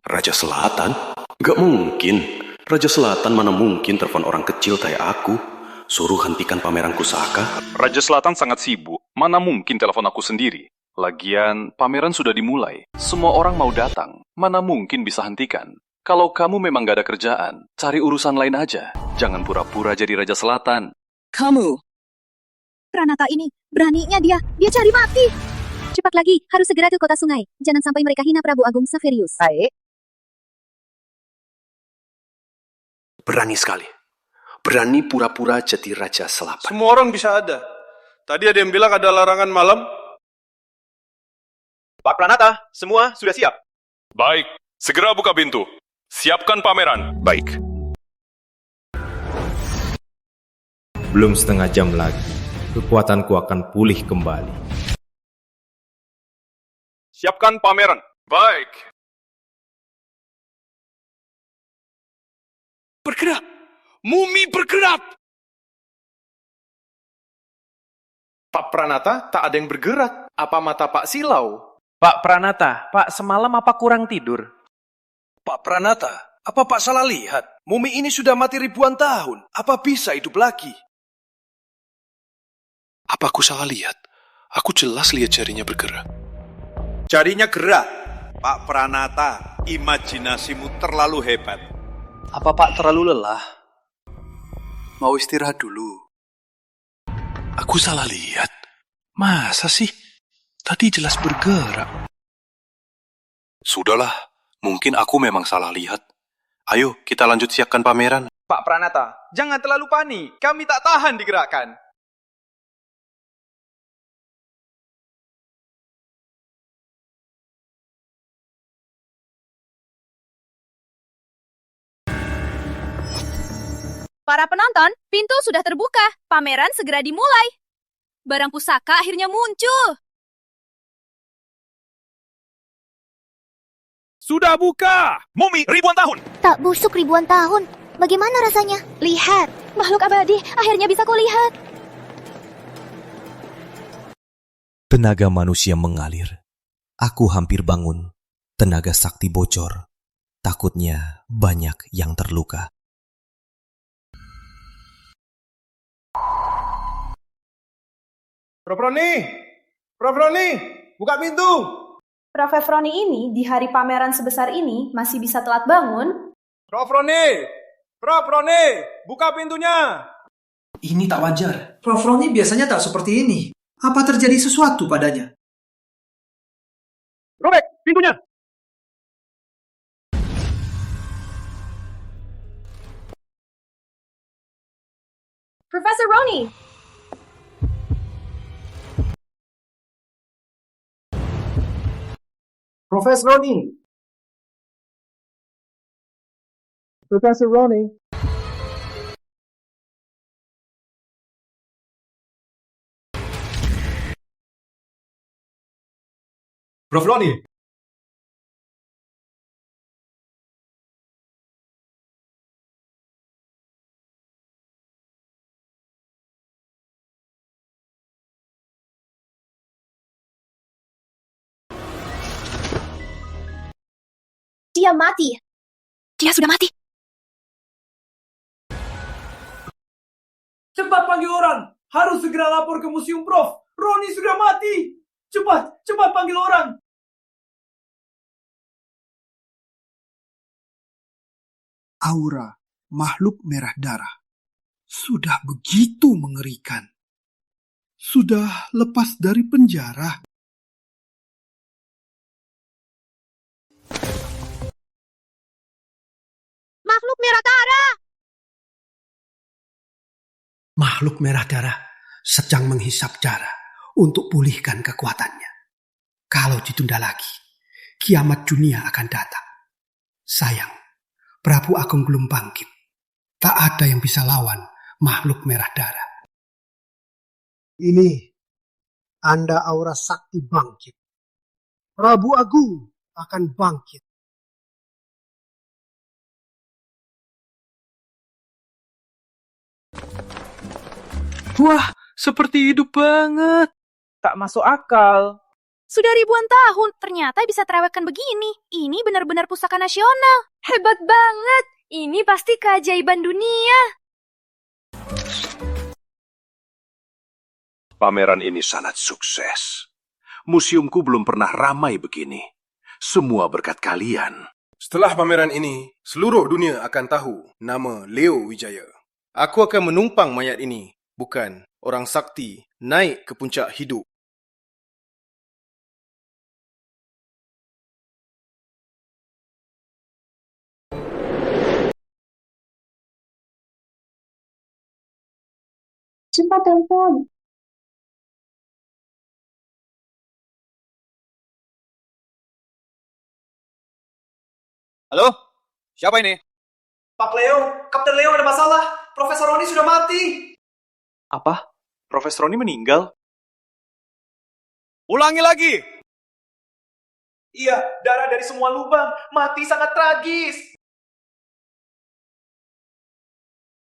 Raja Selatan? Gak mungkin. Raja Selatan mana mungkin telepon orang kecil kayak aku. Suruh hentikan pameran pusaka. Raja Selatan sangat sibuk. Mana mungkin telepon aku sendiri. Lagian, pameran sudah dimulai. Semua orang mau datang. Mana mungkin bisa hentikan. Kalau kamu memang gak ada kerjaan, cari urusan lain aja. Jangan pura-pura jadi Raja Selatan. Kamu. Pranata ini, beraninya dia cari mati. Cepat lagi, harus segera ke kota sungai. Jangan sampai mereka hina Prabu Agung Saverius. Baik. Berani sekali. Berani pura-pura jadi Raja Selatan. Semua orang bisa ada. Tadi ada yang bilang ada larangan malam. Pak Pranata, semua sudah siap. Baik, segera buka pintu. Siapkan pameran. Baik. Belum setengah jam lagi, kekuatanku akan pulih kembali. Siapkan pameran. Baik. Bergerak! Mumi bergerak! Pak Pranata, tak ada yang bergerak. Apa mata Pak silau? Pak Pranata, Pak semalam apa kurang tidur? Pak Pranata, apa Pak salah lihat? Mumi ini sudah mati ribuan tahun. Apa bisa hidup lagi? Apa aku salah lihat? Aku jelas lihat jarinya bergerak. Jarinya gerak. Pak Pranata, imajinasimu terlalu hebat. Apa Pak terlalu lelah? Mau istirahat dulu. Aku salah lihat. Masa sih? Tadi jelas bergerak. Sudahlah, mungkin aku memang salah lihat. Ayo, kita lanjut siapkan pameran. Pak Pranata, jangan terlalu panik. Kami tak tahan digerakkan. Para penonton, pintu sudah terbuka. Pameran segera dimulai. Barang pusaka akhirnya muncul. Sudah buka! Mumi ribuan tahun! Tak busuk ribuan tahun. Bagaimana rasanya? Lihat, makhluk abadi akhirnya bisa kulihat. Tenaga manusia mengalir. Aku hampir bangun. Tenaga sakti bocor. Takutnya banyak yang terluka. Prof Roni, buka pintu. Prof Roni ini di hari pameran sebesar ini masih bisa telat bangun? Prof Roni, buka pintunya. Ini tak wajar. Prof Roni biasanya tak seperti ini. Apa terjadi sesuatu padanya? Robek pintunya. Professor Roni! Profesor Roni. Profesor Roni. Prof Roni. Dia mati. Dia sudah mati. Cepat panggil orang. Harus segera lapor ke museum, Prof. Roni sudah mati. Cepat panggil orang. Aura makhluk merah darah sudah begitu mengerikan. Sudah lepas dari penjara. Makhluk merah darah. Makhluk merah darah sedang menghisap darah untuk pulihkan kekuatannya. Kalau ditunda lagi, kiamat dunia akan datang. Sayang, Prabu Agung belum bangkit. Tak ada yang bisa lawan makhluk merah darah. Ini tanda aura sakti bangkit. Prabu Agung akan bangkit. Wah, seperti hidup banget. Tak masuk akal. Sudah ribuan tahun, ternyata bisa terawetkan begini. Ini benar-benar pusaka nasional. Hebat banget. Ini pasti keajaiban dunia. Pameran ini sangat sukses. Museumku belum pernah ramai begini. Semua berkat kalian. Setelah pameran ini, seluruh dunia akan tahu nama Leo Wijaya. Aku akan menumpang mayat ini, bukan orang sakti naik ke puncak hidup. Cepat telepon. Halo? Siapa ini? Pak Leo, Kapten Leo ada masalah. Profesor Roni sudah mati. Apa? Profesor Roni meninggal? Ulangi lagi! Iya, darah dari semua lubang. Mati sangat tragis.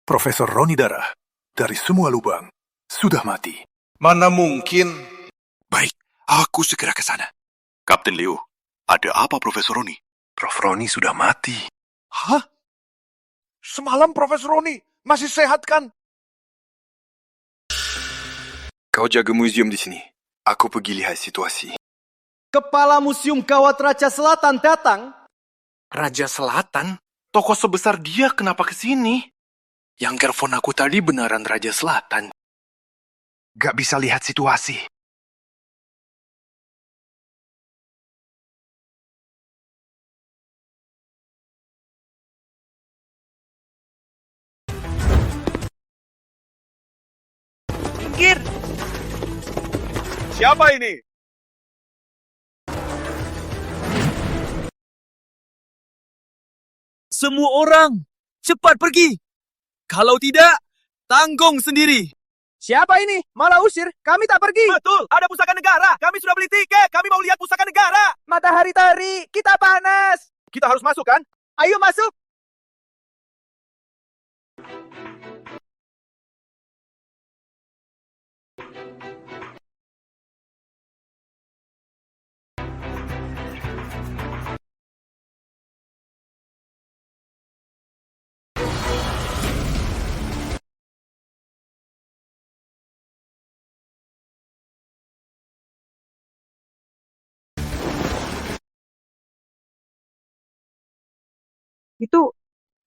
Profesor Roni Darah, dari semua lubang, sudah mati. Mana mungkin? Baik, aku segera ke sana. Kapten Leo, ada apa Profesor Roni? Prof. Roni sudah mati. Hah? Semalam Profesor Roni masih sehat kan? Kau jaga museum di sini. Aku pergi lihat situasi. Kepala Museum Kawat Raja Selatan datang. Raja Selatan? Tokoh sebesar dia kenapa ke sini? Yang telepon aku tadi beneran Raja Selatan. Gak bisa lihat situasi. Minggir! Siapa ini? Semua orang, cepat pergi. Kalau tidak, tanggung sendiri. Siapa ini? Malah usir. Kami tak pergi. Betul, ada pusaka negara. Kami sudah beli tiket. Kami mau lihat pusaka negara. Matahari terik, kita panas. Kita harus masuk kan? Ayo masuk.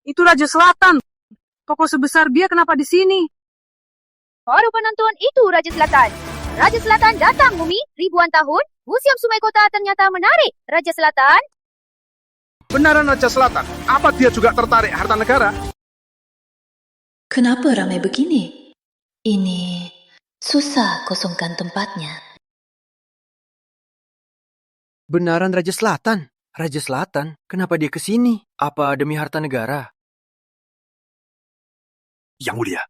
Itu Raja Selatan. Tokoh sebesar dia kenapa di sini? Para penonton, itu Raja Selatan. Raja Selatan datang, Mumi. Ribuan tahun, Museum Sungai Kota ternyata menarik. Raja Selatan. Benaran Raja Selatan? Apa dia juga tertarik harta negara? Kenapa ramai begini? Ini susah kosongkan tempatnya. Benaran Raja Selatan? Raja Selatan? Kenapa dia ke sini? Apa demi harta negara? Yang Mulia,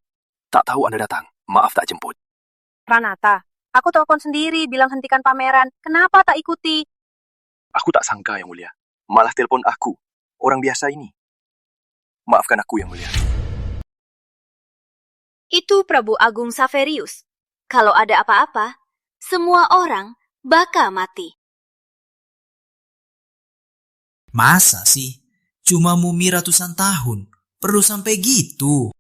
tak tahu Anda datang. Maaf tak jemput. Pranata, aku telepon sendiri bilang hentikan pameran. Kenapa tak ikuti? Aku tak sangka, Yang Mulia. Malah telepon aku, orang biasa ini. Maafkan aku, Yang Mulia. Itu Prabu Agung Saverius. Kalau ada apa-apa, semua orang bakal mati. Masa sih? Cuma mumi ratusan tahun. Perlu sampai gitu?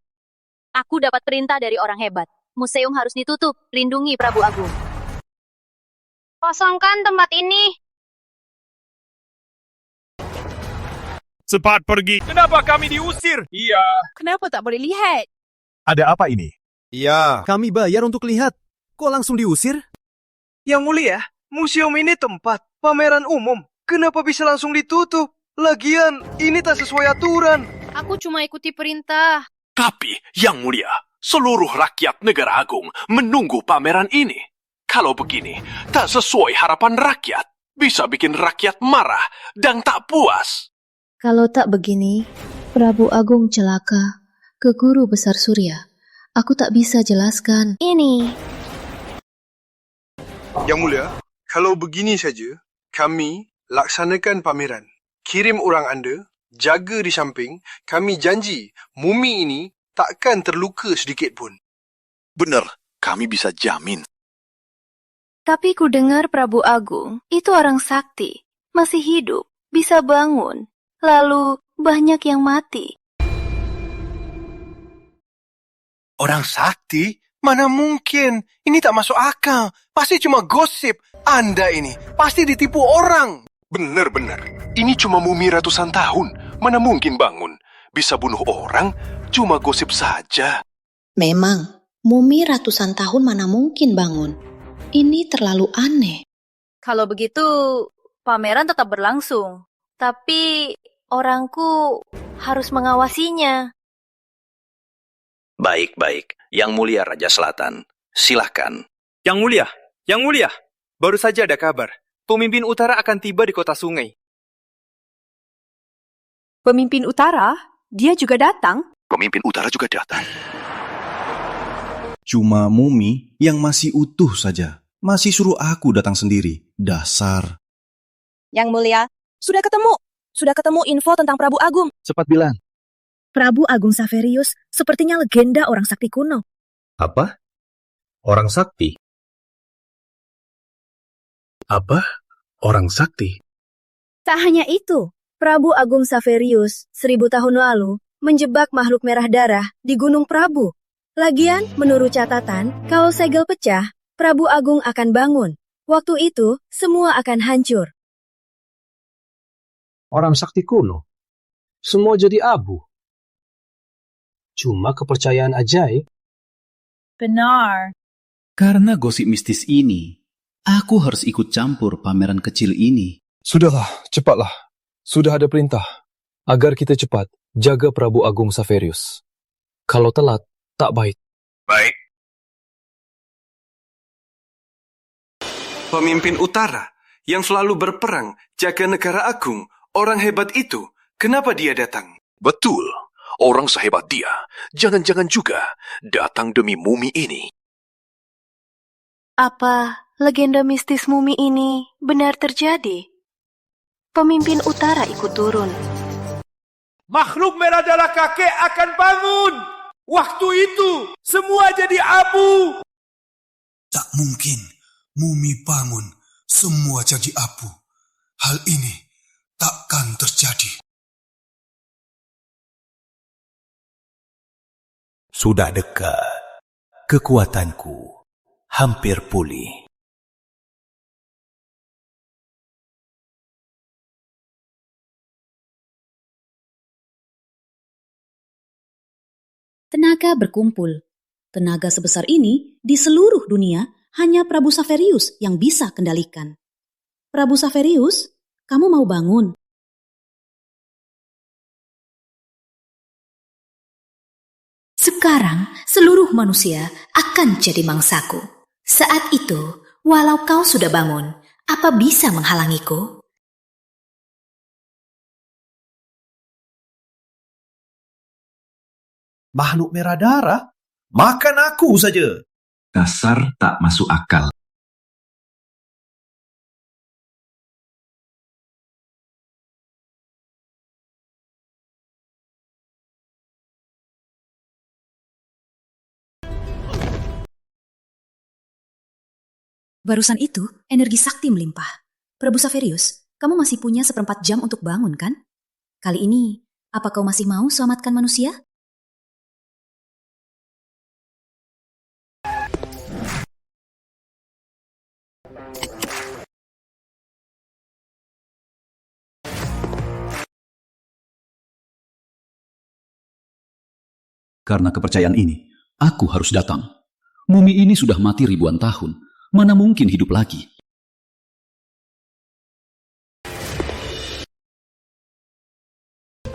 Aku dapat perintah dari orang hebat. Museum harus ditutup. Lindungi Prabu Agung. Kosongkan tempat ini. Cepat pergi. Kenapa kami diusir? Iya. Kenapa tak boleh lihat? Ada apa ini? Iya. Kami bayar untuk lihat. Kok langsung diusir? Yang Mulia, museum ini tempat pameran umum. Kenapa bisa langsung ditutup? Lagian, ini tak sesuai aturan. Aku cuma ikuti perintah. Tapi, Yang Mulia, seluruh rakyat Negara Agung menunggu pameran ini. Kalau begini, tak sesuai harapan rakyat. Bisa bikin rakyat marah dan tak puas. Kalau tak begini, Prabu Agung celaka ke Guru Besar Surya. Aku tak bisa jelaskan. Ini. Yang Mulia, kalau begini saja, kami laksanakan pameran. Kirim orang anda, jaga di samping, kami janji mumi ini takkan terluka sedikit pun. Benar, kami bisa jamin. Tapi ku dengar Prabu Agung itu orang sakti, masih hidup, bisa bangun. Lalu banyak yang mati. Orang sakti? Mana mungkin? Ini tak masuk akal. Pasti cuma gosip. Anda ini pasti ditipu orang. Benar-benar. Ini cuma mumi ratusan tahun. Mana mungkin bangun? Bisa bunuh orang? Cuma gosip saja. Memang, mumi ratusan tahun mana mungkin bangun. Ini terlalu aneh. Kalau begitu, pameran tetap berlangsung. Tapi orangku harus mengawasinya. Baik-baik, Yang Mulia Raja Selatan, silahkan. Yang Mulia, baru saja ada kabar. Pemimpin utara akan tiba di kota sungai. Pemimpin utara? Dia juga datang? Pemimpin utara juga datang. Cuma mumi yang masih utuh saja. Masih suruh aku datang sendiri. Dasar. Yang Mulia, sudah ketemu info tentang Prabu Agung. Cepat bilang. Prabu Agung Saverius sepertinya legenda orang sakti kuno. Apa? Orang sakti? Apa? Orang sakti? Tak hanya itu, Prabu Agung Saverius 1000 tahun lalu menjebak makhluk merah darah di Gunung Prabu. Lagian, menurut catatan, kalau segel pecah, Prabu Agung akan bangun. Waktu itu, semua akan hancur. Orang sakti kuno. Semua jadi abu. Cuma kepercayaan ajaib. Benar. Karena gosip mistis ini, aku harus ikut campur pameran kecil ini. Sudahlah, cepatlah. Sudah ada perintah. Agar kita cepat jaga Prabu Agung Saverius. Kalau telat, tak baik. Baik. Pemimpin utara yang selalu berperang jaga negara agung, orang hebat itu, kenapa dia datang? Betul. Orang sehebat dia, jangan-jangan juga datang demi mumi ini. Apa legenda mistis mumi ini benar terjadi? Pemimpin utara ikut turun. Makhluk merah darah kakek akan bangun. Waktu itu, semua jadi abu. Tak mungkin mumi bangun, semua jadi abu. Hal ini takkan terjadi. Sudah dekat. Kekuatanku hampir pulih. Tenaga berkumpul. Tenaga sebesar ini di seluruh dunia hanya Prabu Saverius yang bisa kendalikan. Prabu Saverius, kamu mau bangun? Sekarang seluruh manusia akan jadi mangsaku. Saat itu, walau kau sudah bangun, apa bisa menghalangiku? Makhluk merah darah? Makan aku saja. Dasar tak masuk akal. Barusan itu, energi sakti melimpah. Prabu Saverius, kamu masih punya 1/4 jam untuk bangun, kan? Kali ini, apa kau masih mau selamatkan manusia? Karena kepercayaan ini, aku harus datang. Mumi ini sudah mati ribuan tahun. Mana mungkin hidup lagi?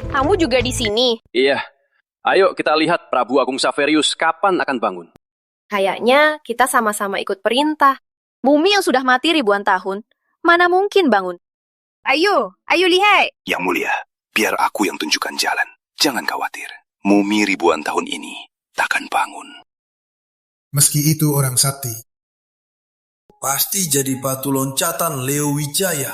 Kamu juga di sini? Iya. Ayo kita lihat Prabu Agung Saverius kapan akan bangun. Kayaknya kita sama-sama ikut perintah. Mumi yang sudah mati ribuan tahun, mana mungkin bangun? Ayo lihat. Yang Mulia, biar aku yang tunjukkan jalan. Jangan khawatir. Mumi ribuan tahun ini takkan bangun. Meski itu orang sakti, pasti jadi batu loncatan Leo Wijaya.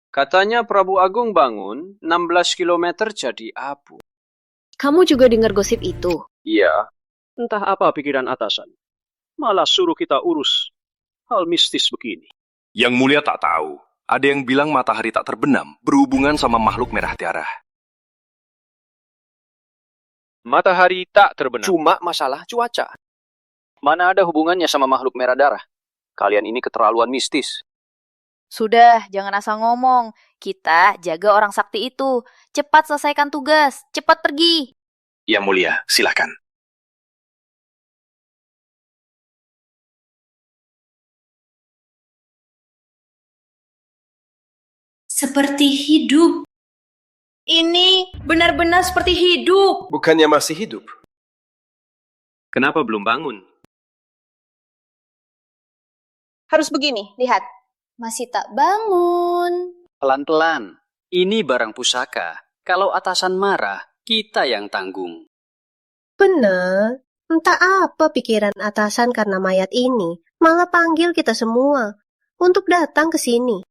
Katanya Prabu Agung bangun, 16 km jadi abu. Kamu juga dengar gosip itu? Iya, entah apa pikiran atasan. Malah suruh kita urus hal mistis begini. Yang mulia tak tahu. Ada yang bilang matahari tak terbenam berhubungan sama makhluk merah darah. Matahari tak terbenam. Cuma masalah cuaca. Mana ada hubungannya sama makhluk merah darah? Kalian ini keterlaluan mistis. Sudah, jangan asal ngomong. Kita jaga orang sakti itu. Cepat selesaikan tugas. Cepat pergi. Yang mulia, silakan. Seperti hidup. Ini benar-benar seperti hidup. Bukannya masih hidup? Kenapa belum bangun? Harus begini, lihat. Masih tak bangun. Pelan-pelan. Ini barang pusaka. Kalau atasan marah, kita yang tanggung. Benar. Entah apa pikiran atasan karena mayat ini. Malah panggil kita semua untuk datang ke sini.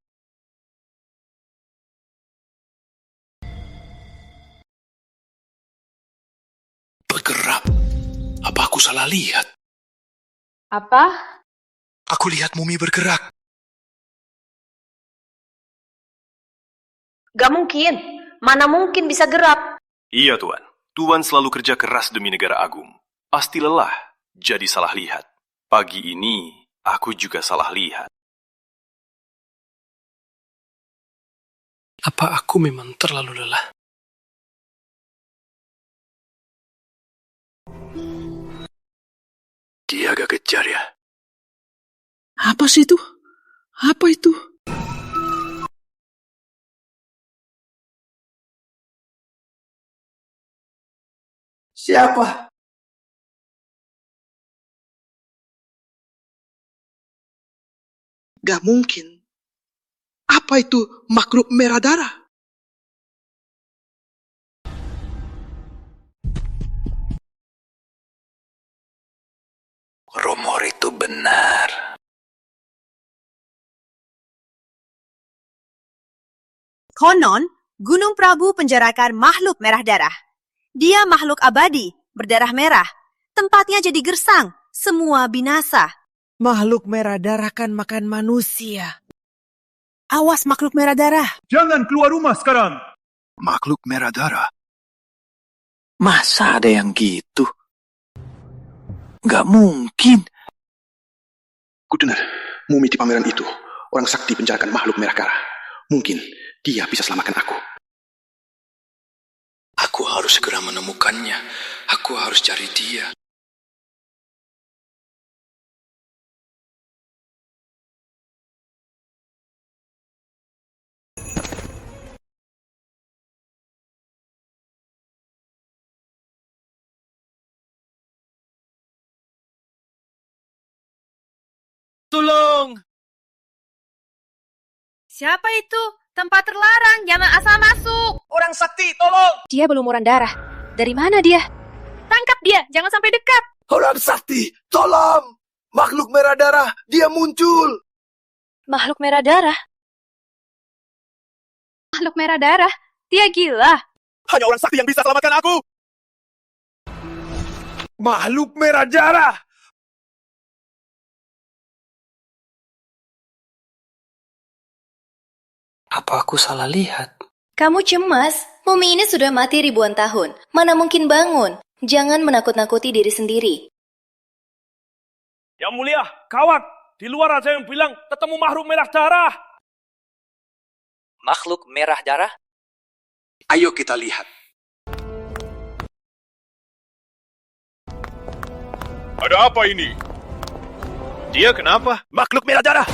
Bergerak. Apa aku salah lihat? Apa? Aku lihat mumi bergerak. Gak mungkin. Mana mungkin bisa gerak? Iya, Tuan. Tuan selalu kerja keras demi negara agung. Pasti lelah, jadi salah lihat. Pagi ini, aku juga salah lihat. Apa aku memang terlalu lelah? Dia agak kejar ya. Apa sih itu? Apa itu? Siapa? Gak mungkin. Apa itu makhluk merah darah? Rumor itu benar. Konon, Gunung Prabu penjarakan makhluk merah darah. Dia makhluk abadi, berdarah merah. Tempatnya jadi gersang, semua binasa. Makhluk merah darah kan makan manusia. Awas makhluk merah darah. Jangan keluar rumah sekarang. Makhluk merah darah? Masa ada yang gitu? Gak mungkin. Kudengar, mumi di pameran itu, orang sakti penjarakan makhluk merah darah. Mungkin dia bisa selamatkan aku. Aku harus segera menemukannya. Aku harus cari dia. Tolong! Siapa itu? Tempat terlarang, jangan asal masuk. Orang sakti, tolong! Dia belumuran darah. Dari mana dia? Tangkap dia, jangan sampai dekat. Orang sakti, tolong! Makhluk merah darah, dia muncul! Makhluk merah darah? Makhluk merah darah? Dia gila. Hanya orang sakti yang bisa selamatkan aku! Makhluk merah darah! Apa aku salah lihat? Kamu cemas? Mumi ini sudah mati ribuan tahun. Mana mungkin bangun? Jangan menakut-nakuti diri sendiri. Yang mulia, kawat! Di luar ada yang bilang ketemu makhluk merah darah. Makhluk merah darah? Ayo kita lihat. Ada apa ini? Dia kenapa? Makhluk merah darah!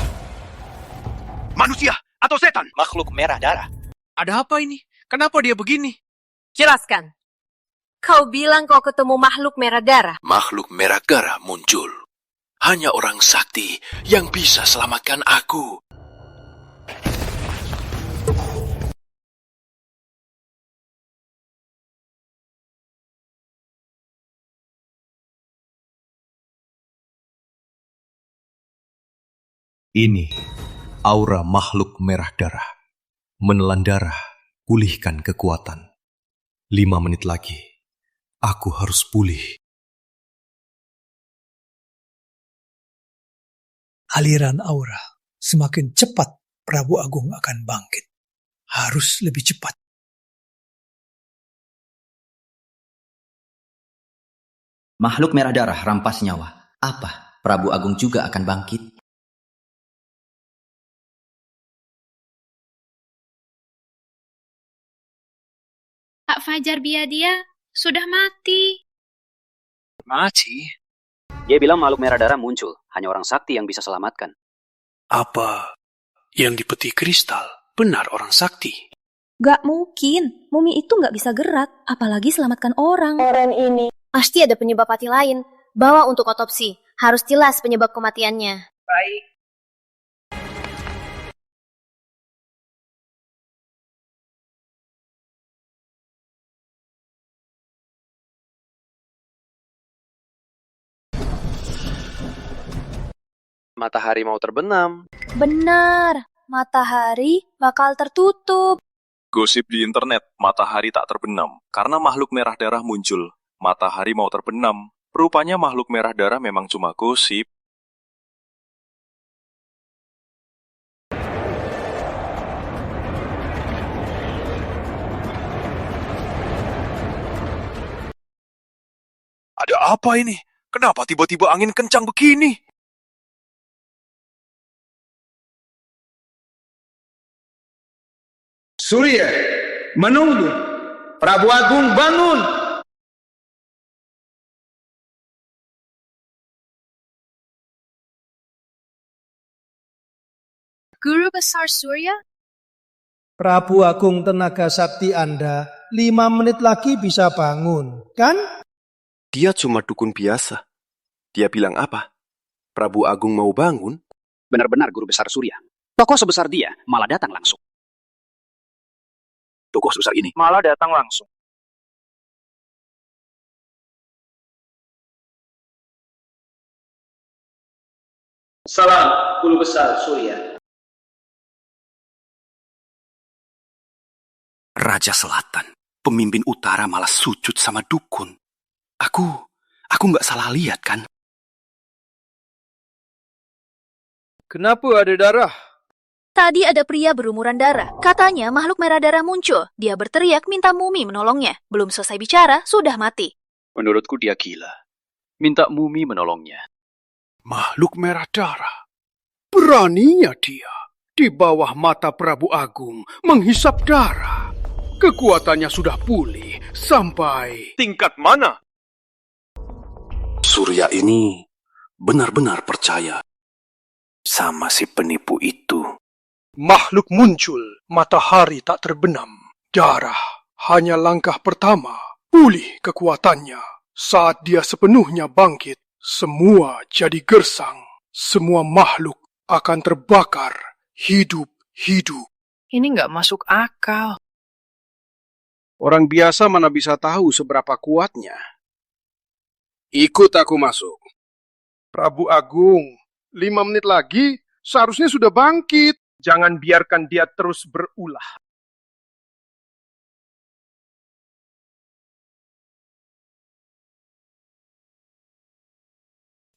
Manusia atau setan? Makhluk merah darah. Ada apa ini? Kenapa dia begini? Jelaskan. Kau bilang kau ketemu makhluk merah darah. Makhluk merah darah muncul. Hanya orang sakti yang bisa selamatkan aku. Ini aura makhluk merah darah. Menelan darah, pulihkan kekuatan. 5 menit lagi, aku harus pulih. aliran aura, semakin cepat Prabu Agung akan bangkit. Harus lebih cepat. Makhluk merah darah rampas nyawa. Apa? Prabu Agung juga akan bangkit? Pak Fajar Biadia sudah mati. Mati? Dia bilang makhluk merah darah muncul. Hanya orang sakti yang bisa selamatkan. Apa yang di peti kristal benar orang sakti? Gak mungkin. Mumi itu gak bisa gerak. Apalagi selamatkan orang. Orang ini pasti ada penyebab mati lain. Bawa untuk otopsi. Harus jelas penyebab kematiannya. Baik. Matahari mau terbenam. Benar. Matahari bakal tertutup. Gosip di internet, matahari tak terbenam. Karena makhluk merah darah muncul. Matahari mau terbenam. Rupanya makhluk merah darah memang cuma gosip. Ada apa ini? Kenapa tiba-tiba angin kencang begini? Surya, menunggu. Prabu Agung bangun. Guru Besar Surya? Prabu Agung tenaga sakti Anda 5 menit lagi bisa bangun, kan? Dia cuma dukun biasa. Dia bilang apa? Prabu Agung mau bangun? Benar-benar Guru Besar Surya. Tokoh sebesar dia malah datang langsung. Tokoh sebesar ini Malah datang langsung. Salam, Guru Besar Surya. Raja Selatan, pemimpin utara malah sujud sama dukun. Aku nggak salah lihat kan? Kenapa ada darah? Tadi ada pria berumuran darah. Katanya makhluk merah darah muncul. Dia berteriak minta Mumi menolongnya. Belum selesai bicara, sudah mati. Menurutku dia gila. Minta Mumi menolongnya. Makhluk merah darah. Beraninya dia di bawah mata Prabu Agung menghisap darah. Kekuatannya sudah pulih sampai... Tingkat mana? Surya ini benar-benar percaya sama si penipu itu. Makhluk muncul, matahari tak terbenam. Darah hanya langkah pertama. Pulih kekuatannya. Saat dia sepenuhnya bangkit, semua jadi gersang. Semua makhluk akan terbakar hidup-hidup. Ini nggak masuk akal. Orang biasa mana bisa tahu seberapa kuatnya. Ikut aku masuk. Prabu Agung, 5 menit lagi seharusnya sudah bangkit. Jangan biarkan dia terus berulah.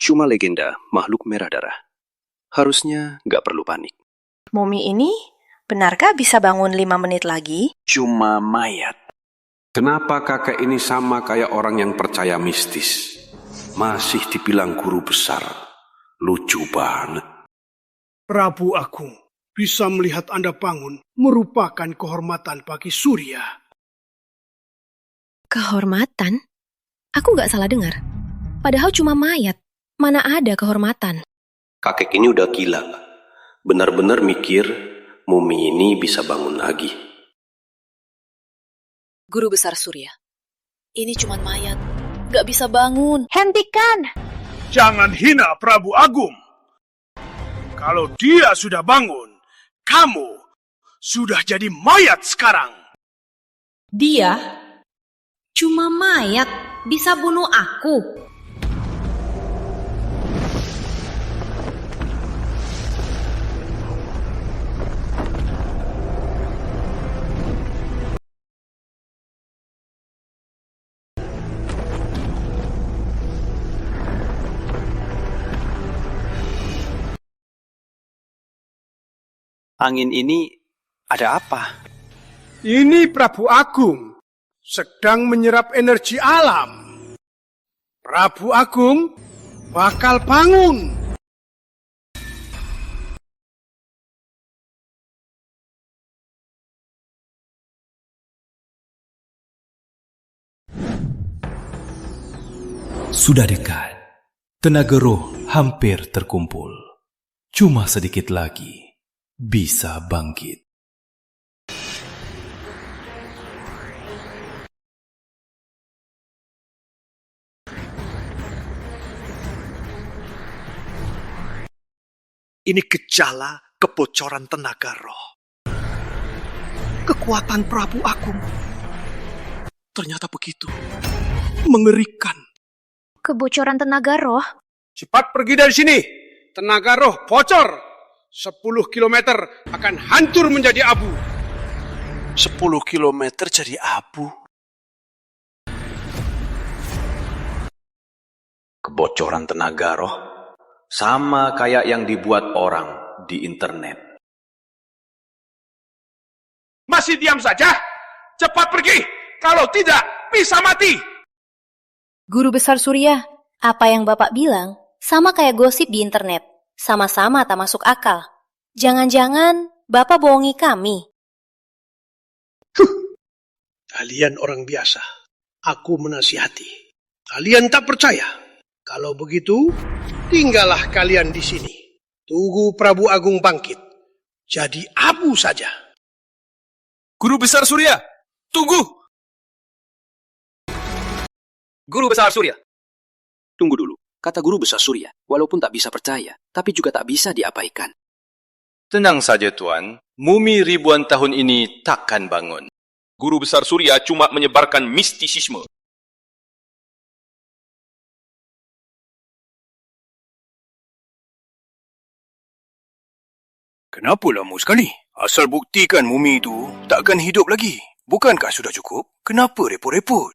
Cuma legenda makhluk merah darah. Harusnya nggak perlu panik. Mumi ini, benarkah bisa bangun 5 menit lagi? Cuma mayat. Kenapa kakek ini sama kayak orang yang percaya mistis? Masih dibilang guru besar. Lucu banget. Prabu Agung, bisa melihat Anda bangun merupakan kehormatan bagi Surya. Kehormatan? Aku gak salah dengar. Padahal cuma mayat. Mana ada kehormatan? Kakek ini udah gila. Benar-benar mikir Mumi ini bisa bangun lagi. Guru Besar Surya, ini cuma mayat. Gak bisa bangun. Hentikan! Jangan hina Prabu Agung. Kalau dia sudah bangun, kamu sudah jadi mayat sekarang. Dia cuma mayat. Bisa bunuh aku. Angin ini ada apa? Ini Prabu Agung sedang menyerap energi alam. Prabu Agung bakal bangun. Sudah dekat. Tenaga roh hampir terkumpul. Cuma sedikit lagi bisa bangkit. Ini gejala kebocoran tenaga roh. Kekuatan Prabu Agung ternyata begitu mengerikan. Kebocoran tenaga roh? Cepat pergi dari sini. Tenaga roh bocor. 10 kilometer akan hancur menjadi abu. 10 kilometer jadi abu. Kebocoran tenaga roh sama kayak yang dibuat orang di internet. Masih diam saja? Cepat pergi. Kalau tidak, bisa mati. Guru Besar Surya, apa yang Bapak bilang sama kayak gosip di internet. Sama-sama tak masuk akal. Jangan-jangan Bapak bohongi kami. Kalian orang biasa. Aku menasihati. Kalian tak percaya. Kalau begitu, tinggallah kalian di sini. Tunggu Prabu Agung bangkit. Jadi abu saja. Guru Besar Surya, tunggu! Guru Besar Surya. Tunggu dulu. Kata Guru Besar Surya, walaupun tak bisa percaya, tapi juga tak bisa diabaikan. Tenang saja, Tuan. Mumi ribuan tahun ini takkan bangun. Guru Besar Surya cuma menyebarkan mistisisme. Kenapa lama sekali? Asal buktikan mumi itu takkan hidup lagi. Bukankah sudah cukup? Kenapa repot-repot?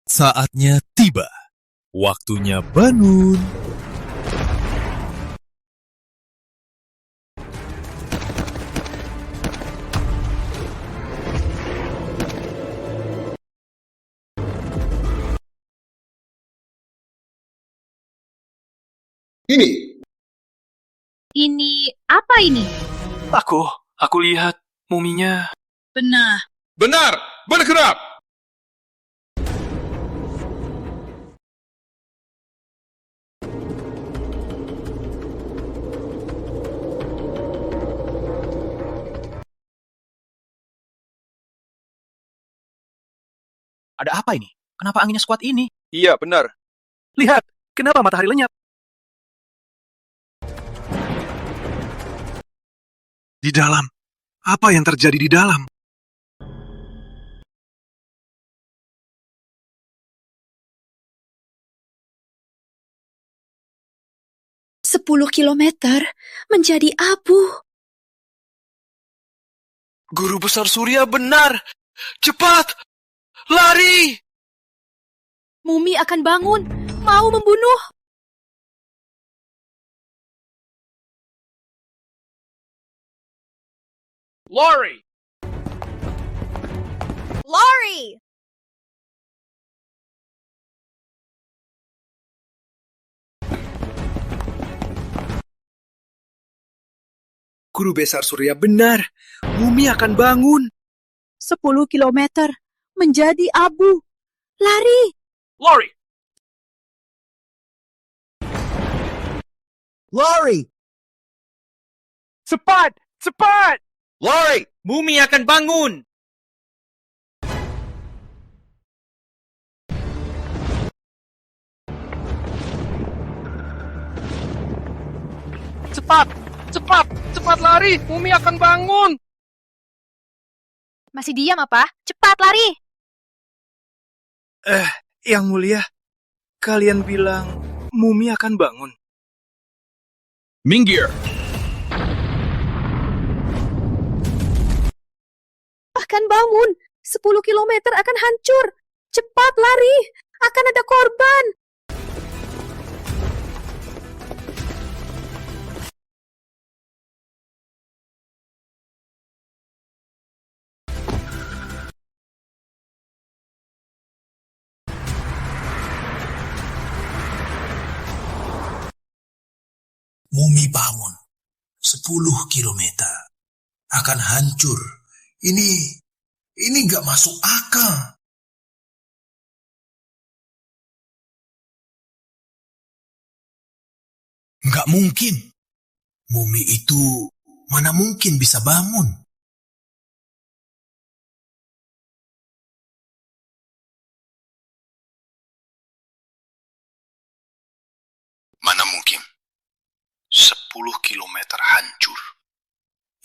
Saatnya tiba. Waktunya bangun. Ini apa ini? Aku lihat muminya. Benar, bergerak! Ada apa ini? Kenapa anginnya sekuat ini? Iya, benar. Lihat, kenapa matahari lenyap? Di dalam. Apa yang terjadi di dalam? Sepuluh kilometer menjadi abu. Guru Besar Surya benar. Cepat! Lari! Mumi akan bangun, mau membunuh. Lori! Lori! Guru Besar Surya benar. Mumi akan bangun. 10 kilometer menjadi abu. Lari! Lori! Lori! Cepat! Cepat! Lori! Mumi akan bangun! Cepat! Cepat! Cepat lari! Mumi akan bangun! Masih diam apa? Cepat lari! Yang mulia, kalian bilang Mumi akan bangun. Minggir! Akan bangun, 10 kilometer akan hancur. Cepat lari, akan ada korban. Mumi bangun. 10 kilometer. Akan hancur. Ini nggak masuk akal. Nggak mungkin. Mumi itu mana mungkin bisa bangun. Mana mungkin? 10 kilometer hancur.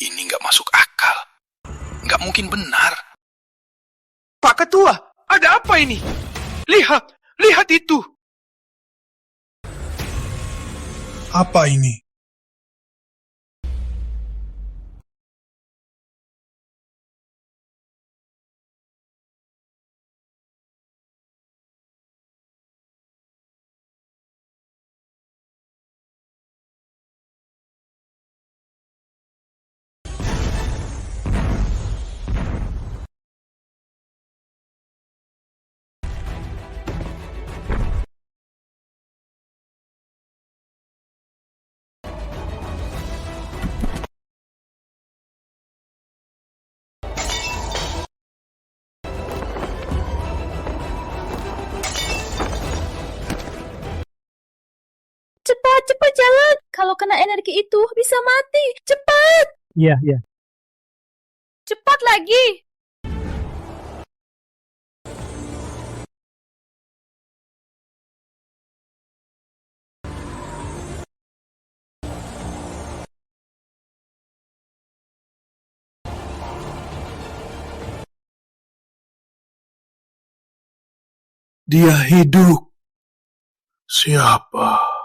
Ini nggak masuk akal. Nggak mungkin benar. Pak Ketua, ada apa ini? Lihat itu. Apa ini? Cepat jalan. Kalau kena energi itu bisa mati. Cepat. Iya. Cepat lagi. Dia hidup. Siapa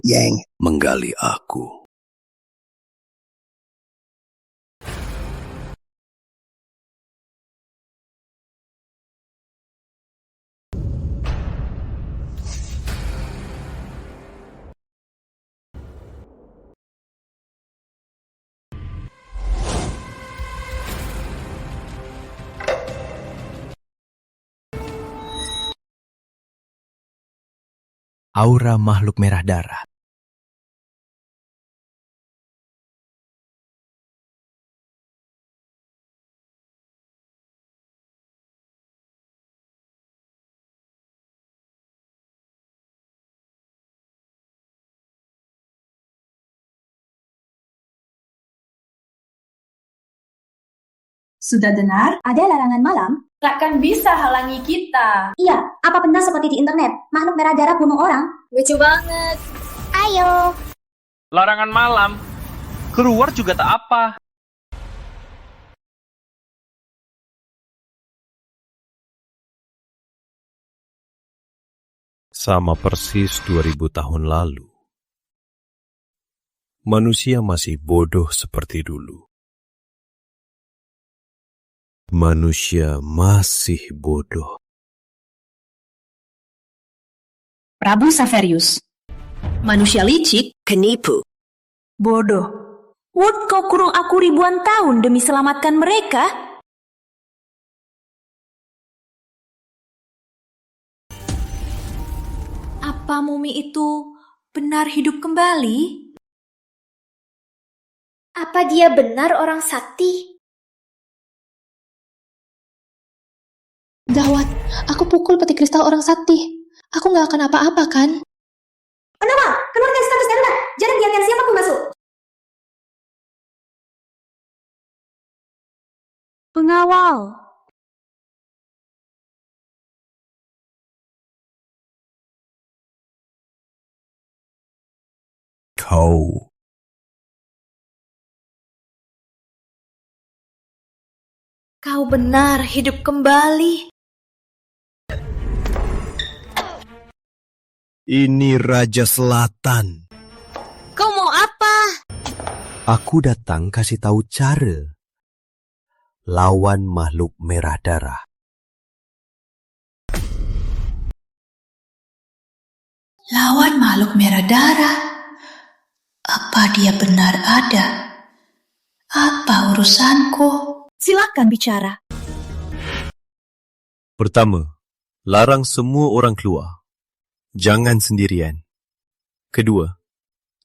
yang menggali aku? Aura makhluk merah darah. Sudah dengar? Ada larangan malam? Takkan bisa halangi kita. Iya, apa benar seperti di internet? Makhluk merah darah bunuh orang? Lucu banget. Ayo. Larangan malam. Keluar juga tak apa. Sama persis 2000 tahun lalu. Manusia masih bodoh seperti dulu. Manusia masih bodoh. Prabu Saverius. Manusia licik, penipu. Bodoh. Wood kau kurung aku ribuan tahun demi selamatkan mereka? Apa mumi itu benar hidup kembali? Apa dia benar orang sakti? Gawat, aku pukul peti kristal orang sakti. Aku nggak akan apa-apa kan? Pengawal, keluarkan status darurat. Jangan biarkan siapapun masuk. Pengawal. Kau benar hidup kembali. Ini Raja Selatan. Kau mau apa? Aku datang kasih tahu cara lawan makhluk merah darah. Lawan makhluk merah darah? Apa dia benar ada? Apa urusanku? Silakan bicara. Pertama, larang semua orang keluar. Jangan sendirian. Kedua,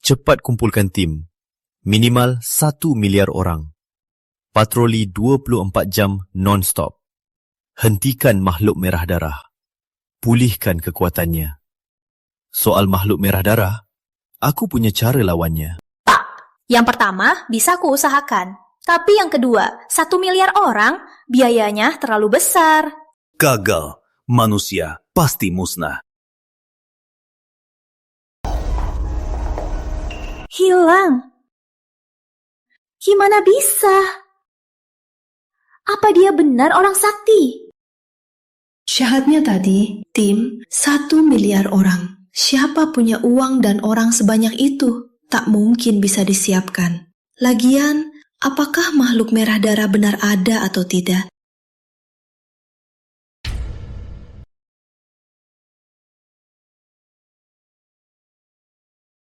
cepat kumpulkan tim. Minimal 1 miliar orang. Patroli 24 jam non-stop. Hentikan makhluk merah darah. Pulihkan kekuatannya. Soal makhluk merah darah, aku punya cara lawannya. Yang pertama, bisa kuusahakan. Tapi yang kedua, 1 miliar orang, biayanya terlalu besar. Gagal. Manusia pasti musnah. Hilang. Gimana bisa? Apa dia benar orang sakti? Syahatnya tadi, tim 1 miliar orang. Siapa punya uang dan orang sebanyak itu? Tak mungkin bisa disiapkan. Lagian, apakah makhluk merah darah benar ada atau tidak?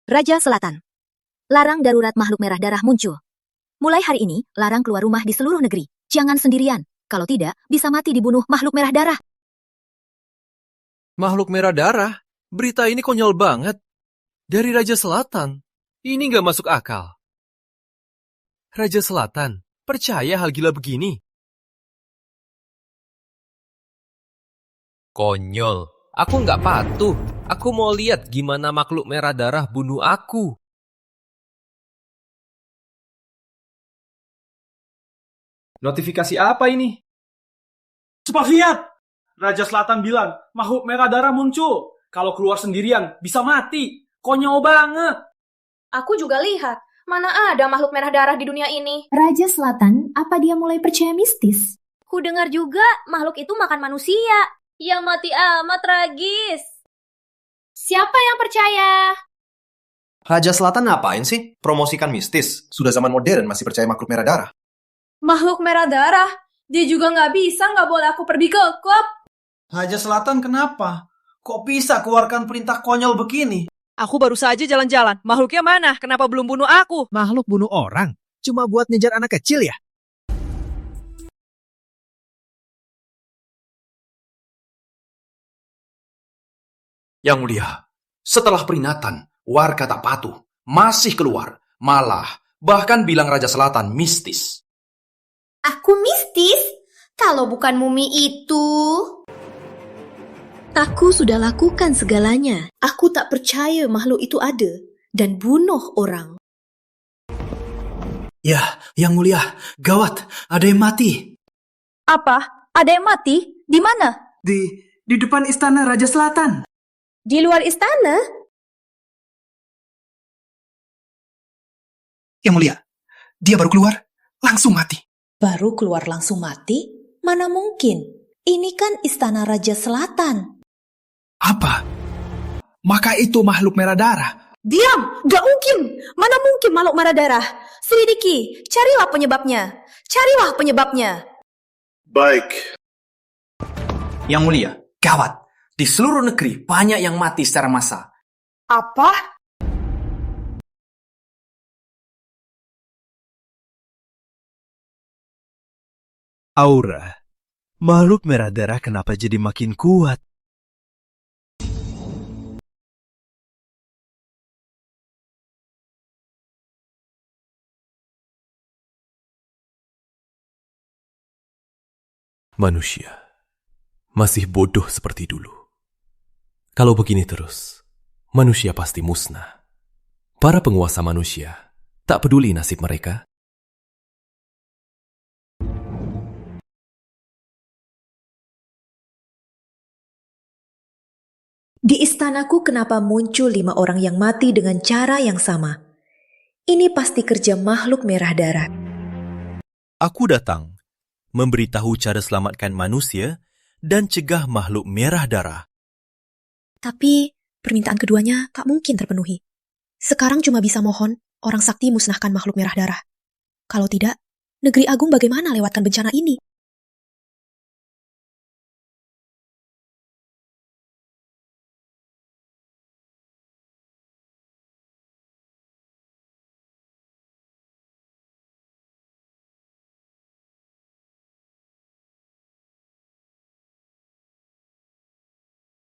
Raja Selatan. Larang darurat makhluk merah darah muncul. Mulai hari ini, larang keluar rumah di seluruh negeri. Jangan sendirian. Kalau tidak, bisa mati dibunuh makhluk merah darah. Makhluk merah darah? Berita ini konyol banget. Dari Raja Selatan. Ini nggak masuk akal. Raja Selatan, percaya hal gila begini? Konyol. Aku nggak patuh. Aku mau lihat gimana makhluk merah darah bunuh aku. Notifikasi apa ini? Cepat lihat! Raja Selatan bilang, makhluk merah darah muncul. Kalau keluar sendirian, bisa mati. Konyol banget. Aku juga lihat. Mana ada makhluk merah darah di dunia ini? Raja Selatan, apa dia mulai percaya mistis? Ku dengar juga makhluk itu makan manusia. Ya mati amat tragis. Siapa yang percaya? Raja Selatan ngapain sih? Promosikan mistis. Sudah zaman modern masih percaya makhluk merah darah. Makhluk merah darah? Dia juga nggak boleh aku pergi ke klub. Raja Selatan kenapa? Kok bisa keluarkan perintah konyol begini? Aku baru saja jalan-jalan. Makhluknya mana? Kenapa belum bunuh aku? Makhluk bunuh orang? Cuma buat ngejar anak kecil ya? Yang Mulia, setelah peringatan, warga tak patuh, masih keluar, bahkan bilang Raja Selatan mistis. Aku mistis? Kalau bukan mumi itu... Aku sudah lakukan segalanya. Aku tak percaya makhluk itu ada dan bunuh orang. Ya, Yang Mulia, gawat, ada yang mati. Apa? Ada yang mati? Di mana? Di depan istana Raja Selatan. Di luar istana? Yang Mulia, dia baru keluar, langsung mati. Baru keluar langsung mati? Mana mungkin? Ini kan istana Raja Selatan. Apa? Maka itu makhluk merah darah. Diam! Gak mungkin! Mana mungkin makhluk merah darah? Selidiki, carilah penyebabnya. Baik. Yang Mulia, gawat. Di seluruh negeri banyak yang mati secara massal. Apa? Aura, makhluk merah darah kenapa jadi makin kuat? Manusia masih bodoh seperti dulu. Kalau begini terus, manusia pasti musnah. Para penguasa manusia tak peduli nasib mereka. Di istanaku kenapa muncul 5 orang yang mati dengan cara yang sama? Ini pasti kerja makhluk merah darah. Aku datang memberitahu cara selamatkan manusia dan cegah makhluk merah darah. Tapi permintaan keduanya tak mungkin terpenuhi. Sekarang cuma bisa mohon orang sakti musnahkan makhluk merah darah. Kalau tidak, negeri agung bagaimana lewatkan bencana ini?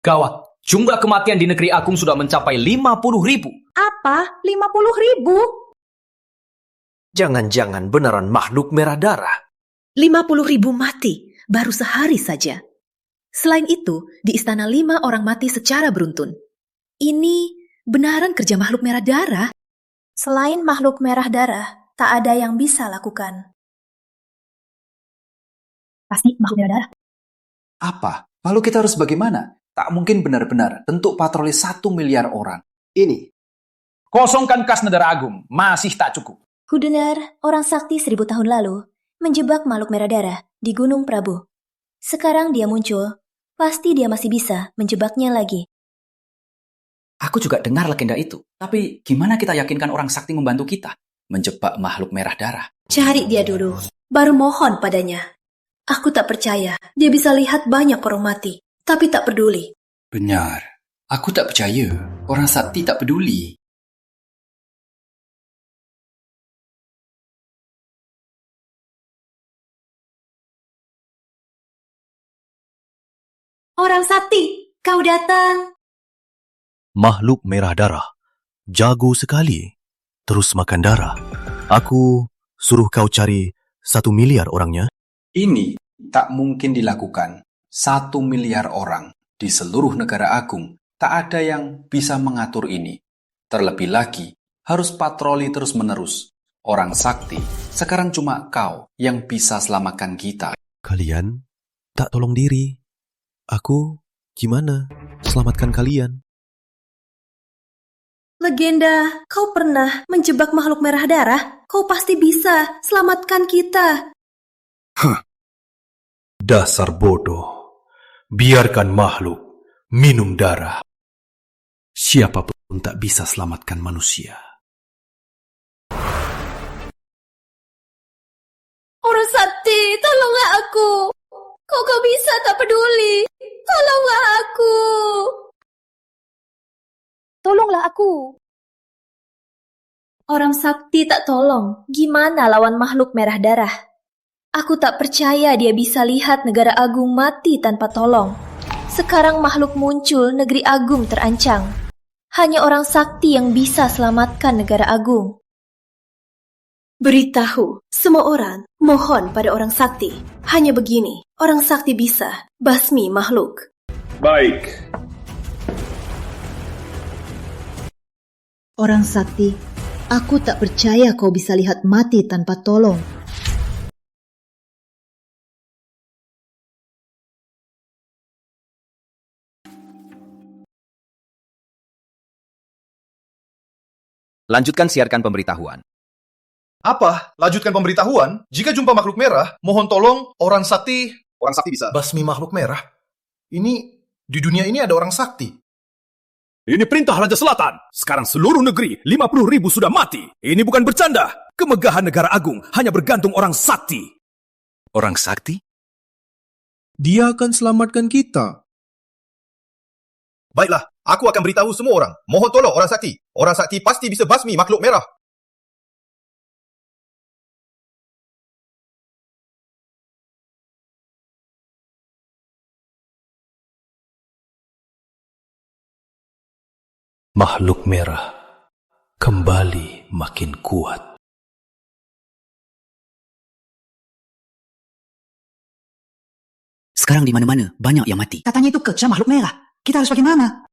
Gawat, jumlah kematian di negeri agung sudah mencapai 50.000. Apa? 50.000? Jangan-jangan beneran makhluk merah darah. 50.000 mati, baru sehari saja. Selain itu, di istana 5 orang mati secara beruntun. Ini benaran kerja makhluk merah darah? Selain makhluk merah darah, tak ada yang bisa lakukan. Pasti makhluk merah darah. Apa? Lalu kita harus bagaimana? Tak mungkin benar-benar bentuk patroli 1 miliar orang. Ini. Kosongkan kas negara agung, masih tak cukup. Kudengar, orang sakti 1000 tahun lalu menjebak makhluk merah darah di Gunung Prabu. Sekarang dia muncul, pasti dia masih bisa menjebaknya lagi. Aku juga dengar legenda itu. Tapi gimana kita yakinkan orang sakti membantu kita menjebak makhluk merah darah? Cari dia dulu, baru mohon padanya. Aku tak percaya dia bisa lihat banyak orang mati, tapi tak peduli. Benar. Aku tak percaya. Orang sakti tak peduli. Orang sakti, kau datang. Makhluk merah darah. Jago sekali. Terus makan darah. Aku suruh kau cari 1 miliar orangnya. Ini tak mungkin dilakukan. 1 miliar orang di seluruh negara agung. Tak ada yang bisa mengatur ini. Terlebih lagi, harus patroli terus-menerus. Orang sakti, sekarang cuma kau yang bisa selamatkan kita. Kalian tak tolong diri. Aku gimana selamatkan kalian? Legenda, kau pernah menjebak makhluk merah darah? Kau pasti bisa selamatkan kita. Dasar bodoh. Biarkan makhluk minum darah. Siapapun tak bisa selamatkan manusia. Orang sakti, tolonglah aku. Kau bisa tak peduli. Tolonglah aku. Tolonglah aku. Orang sakti tak tolong. Gimana lawan makhluk merah darah? Aku tak percaya dia bisa lihat negara agung mati tanpa tolong. Sekarang makhluk muncul, negeri agung terancam. Hanya orang sakti yang bisa selamatkan negara agung. Beritahu semua orang, mohon pada orang sakti. Hanya begini, orang sakti bisa basmi makhluk. Baik. Orang sakti, aku tak percaya kau bisa lihat mati tanpa tolong. Lanjutkan siarkan pemberitahuan. Apa? Lanjutkan pemberitahuan? Jika jumpa makhluk merah, mohon tolong orang sakti. Orang sakti bisa basmi makhluk merah. Ini, di dunia ini ada orang sakti. Ini perintah Raja Selatan. Sekarang seluruh negeri 50.000 sudah mati. Ini bukan bercanda. Kemegahan negara agung hanya bergantung orang sakti. Orang sakti? Dia akan selamatkan kita. Baiklah, aku akan beritahu semua orang. Mohon tolong orang sakti. Orang sakti pasti bisa basmi makhluk merah. Makhluk merah kembali makin kuat. Sekarang di mana-mana banyak yang mati. Katanya itu kerja makhluk merah. Kita harus bagaimana?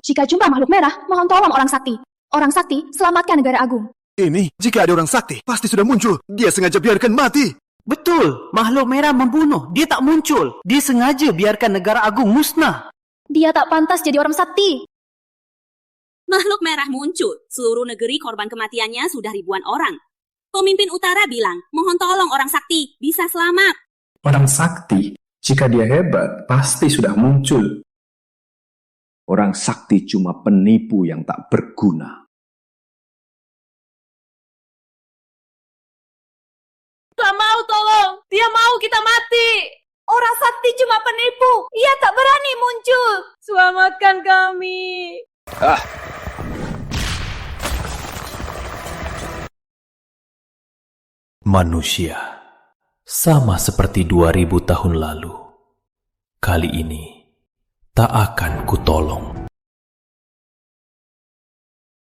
Jika jumpa makhluk merah, mohon tolong orang sakti. Orang sakti, selamatkan negara agung. Ini, jika ada orang sakti, pasti sudah muncul. Dia sengaja biarkan mati. Betul, makhluk merah membunuh. Dia tak muncul. Dia sengaja biarkan negara agung musnah. Dia tak pantas jadi orang sakti. Makhluk merah muncul. Seluruh negeri korban kematiannya sudah ribuan orang. Pemimpin utara bilang, mohon tolong orang sakti, bisa selamat. Orang sakti, jika dia hebat, pasti sudah muncul. Orang sakti cuma penipu yang tak berguna. Tak mau tolong, dia mau kita mati. Orang sakti cuma penipu, ia tak berani muncul. Selamatkan kami. Manusia, sama seperti 2000 tahun lalu, kali ini tak akan kutolong.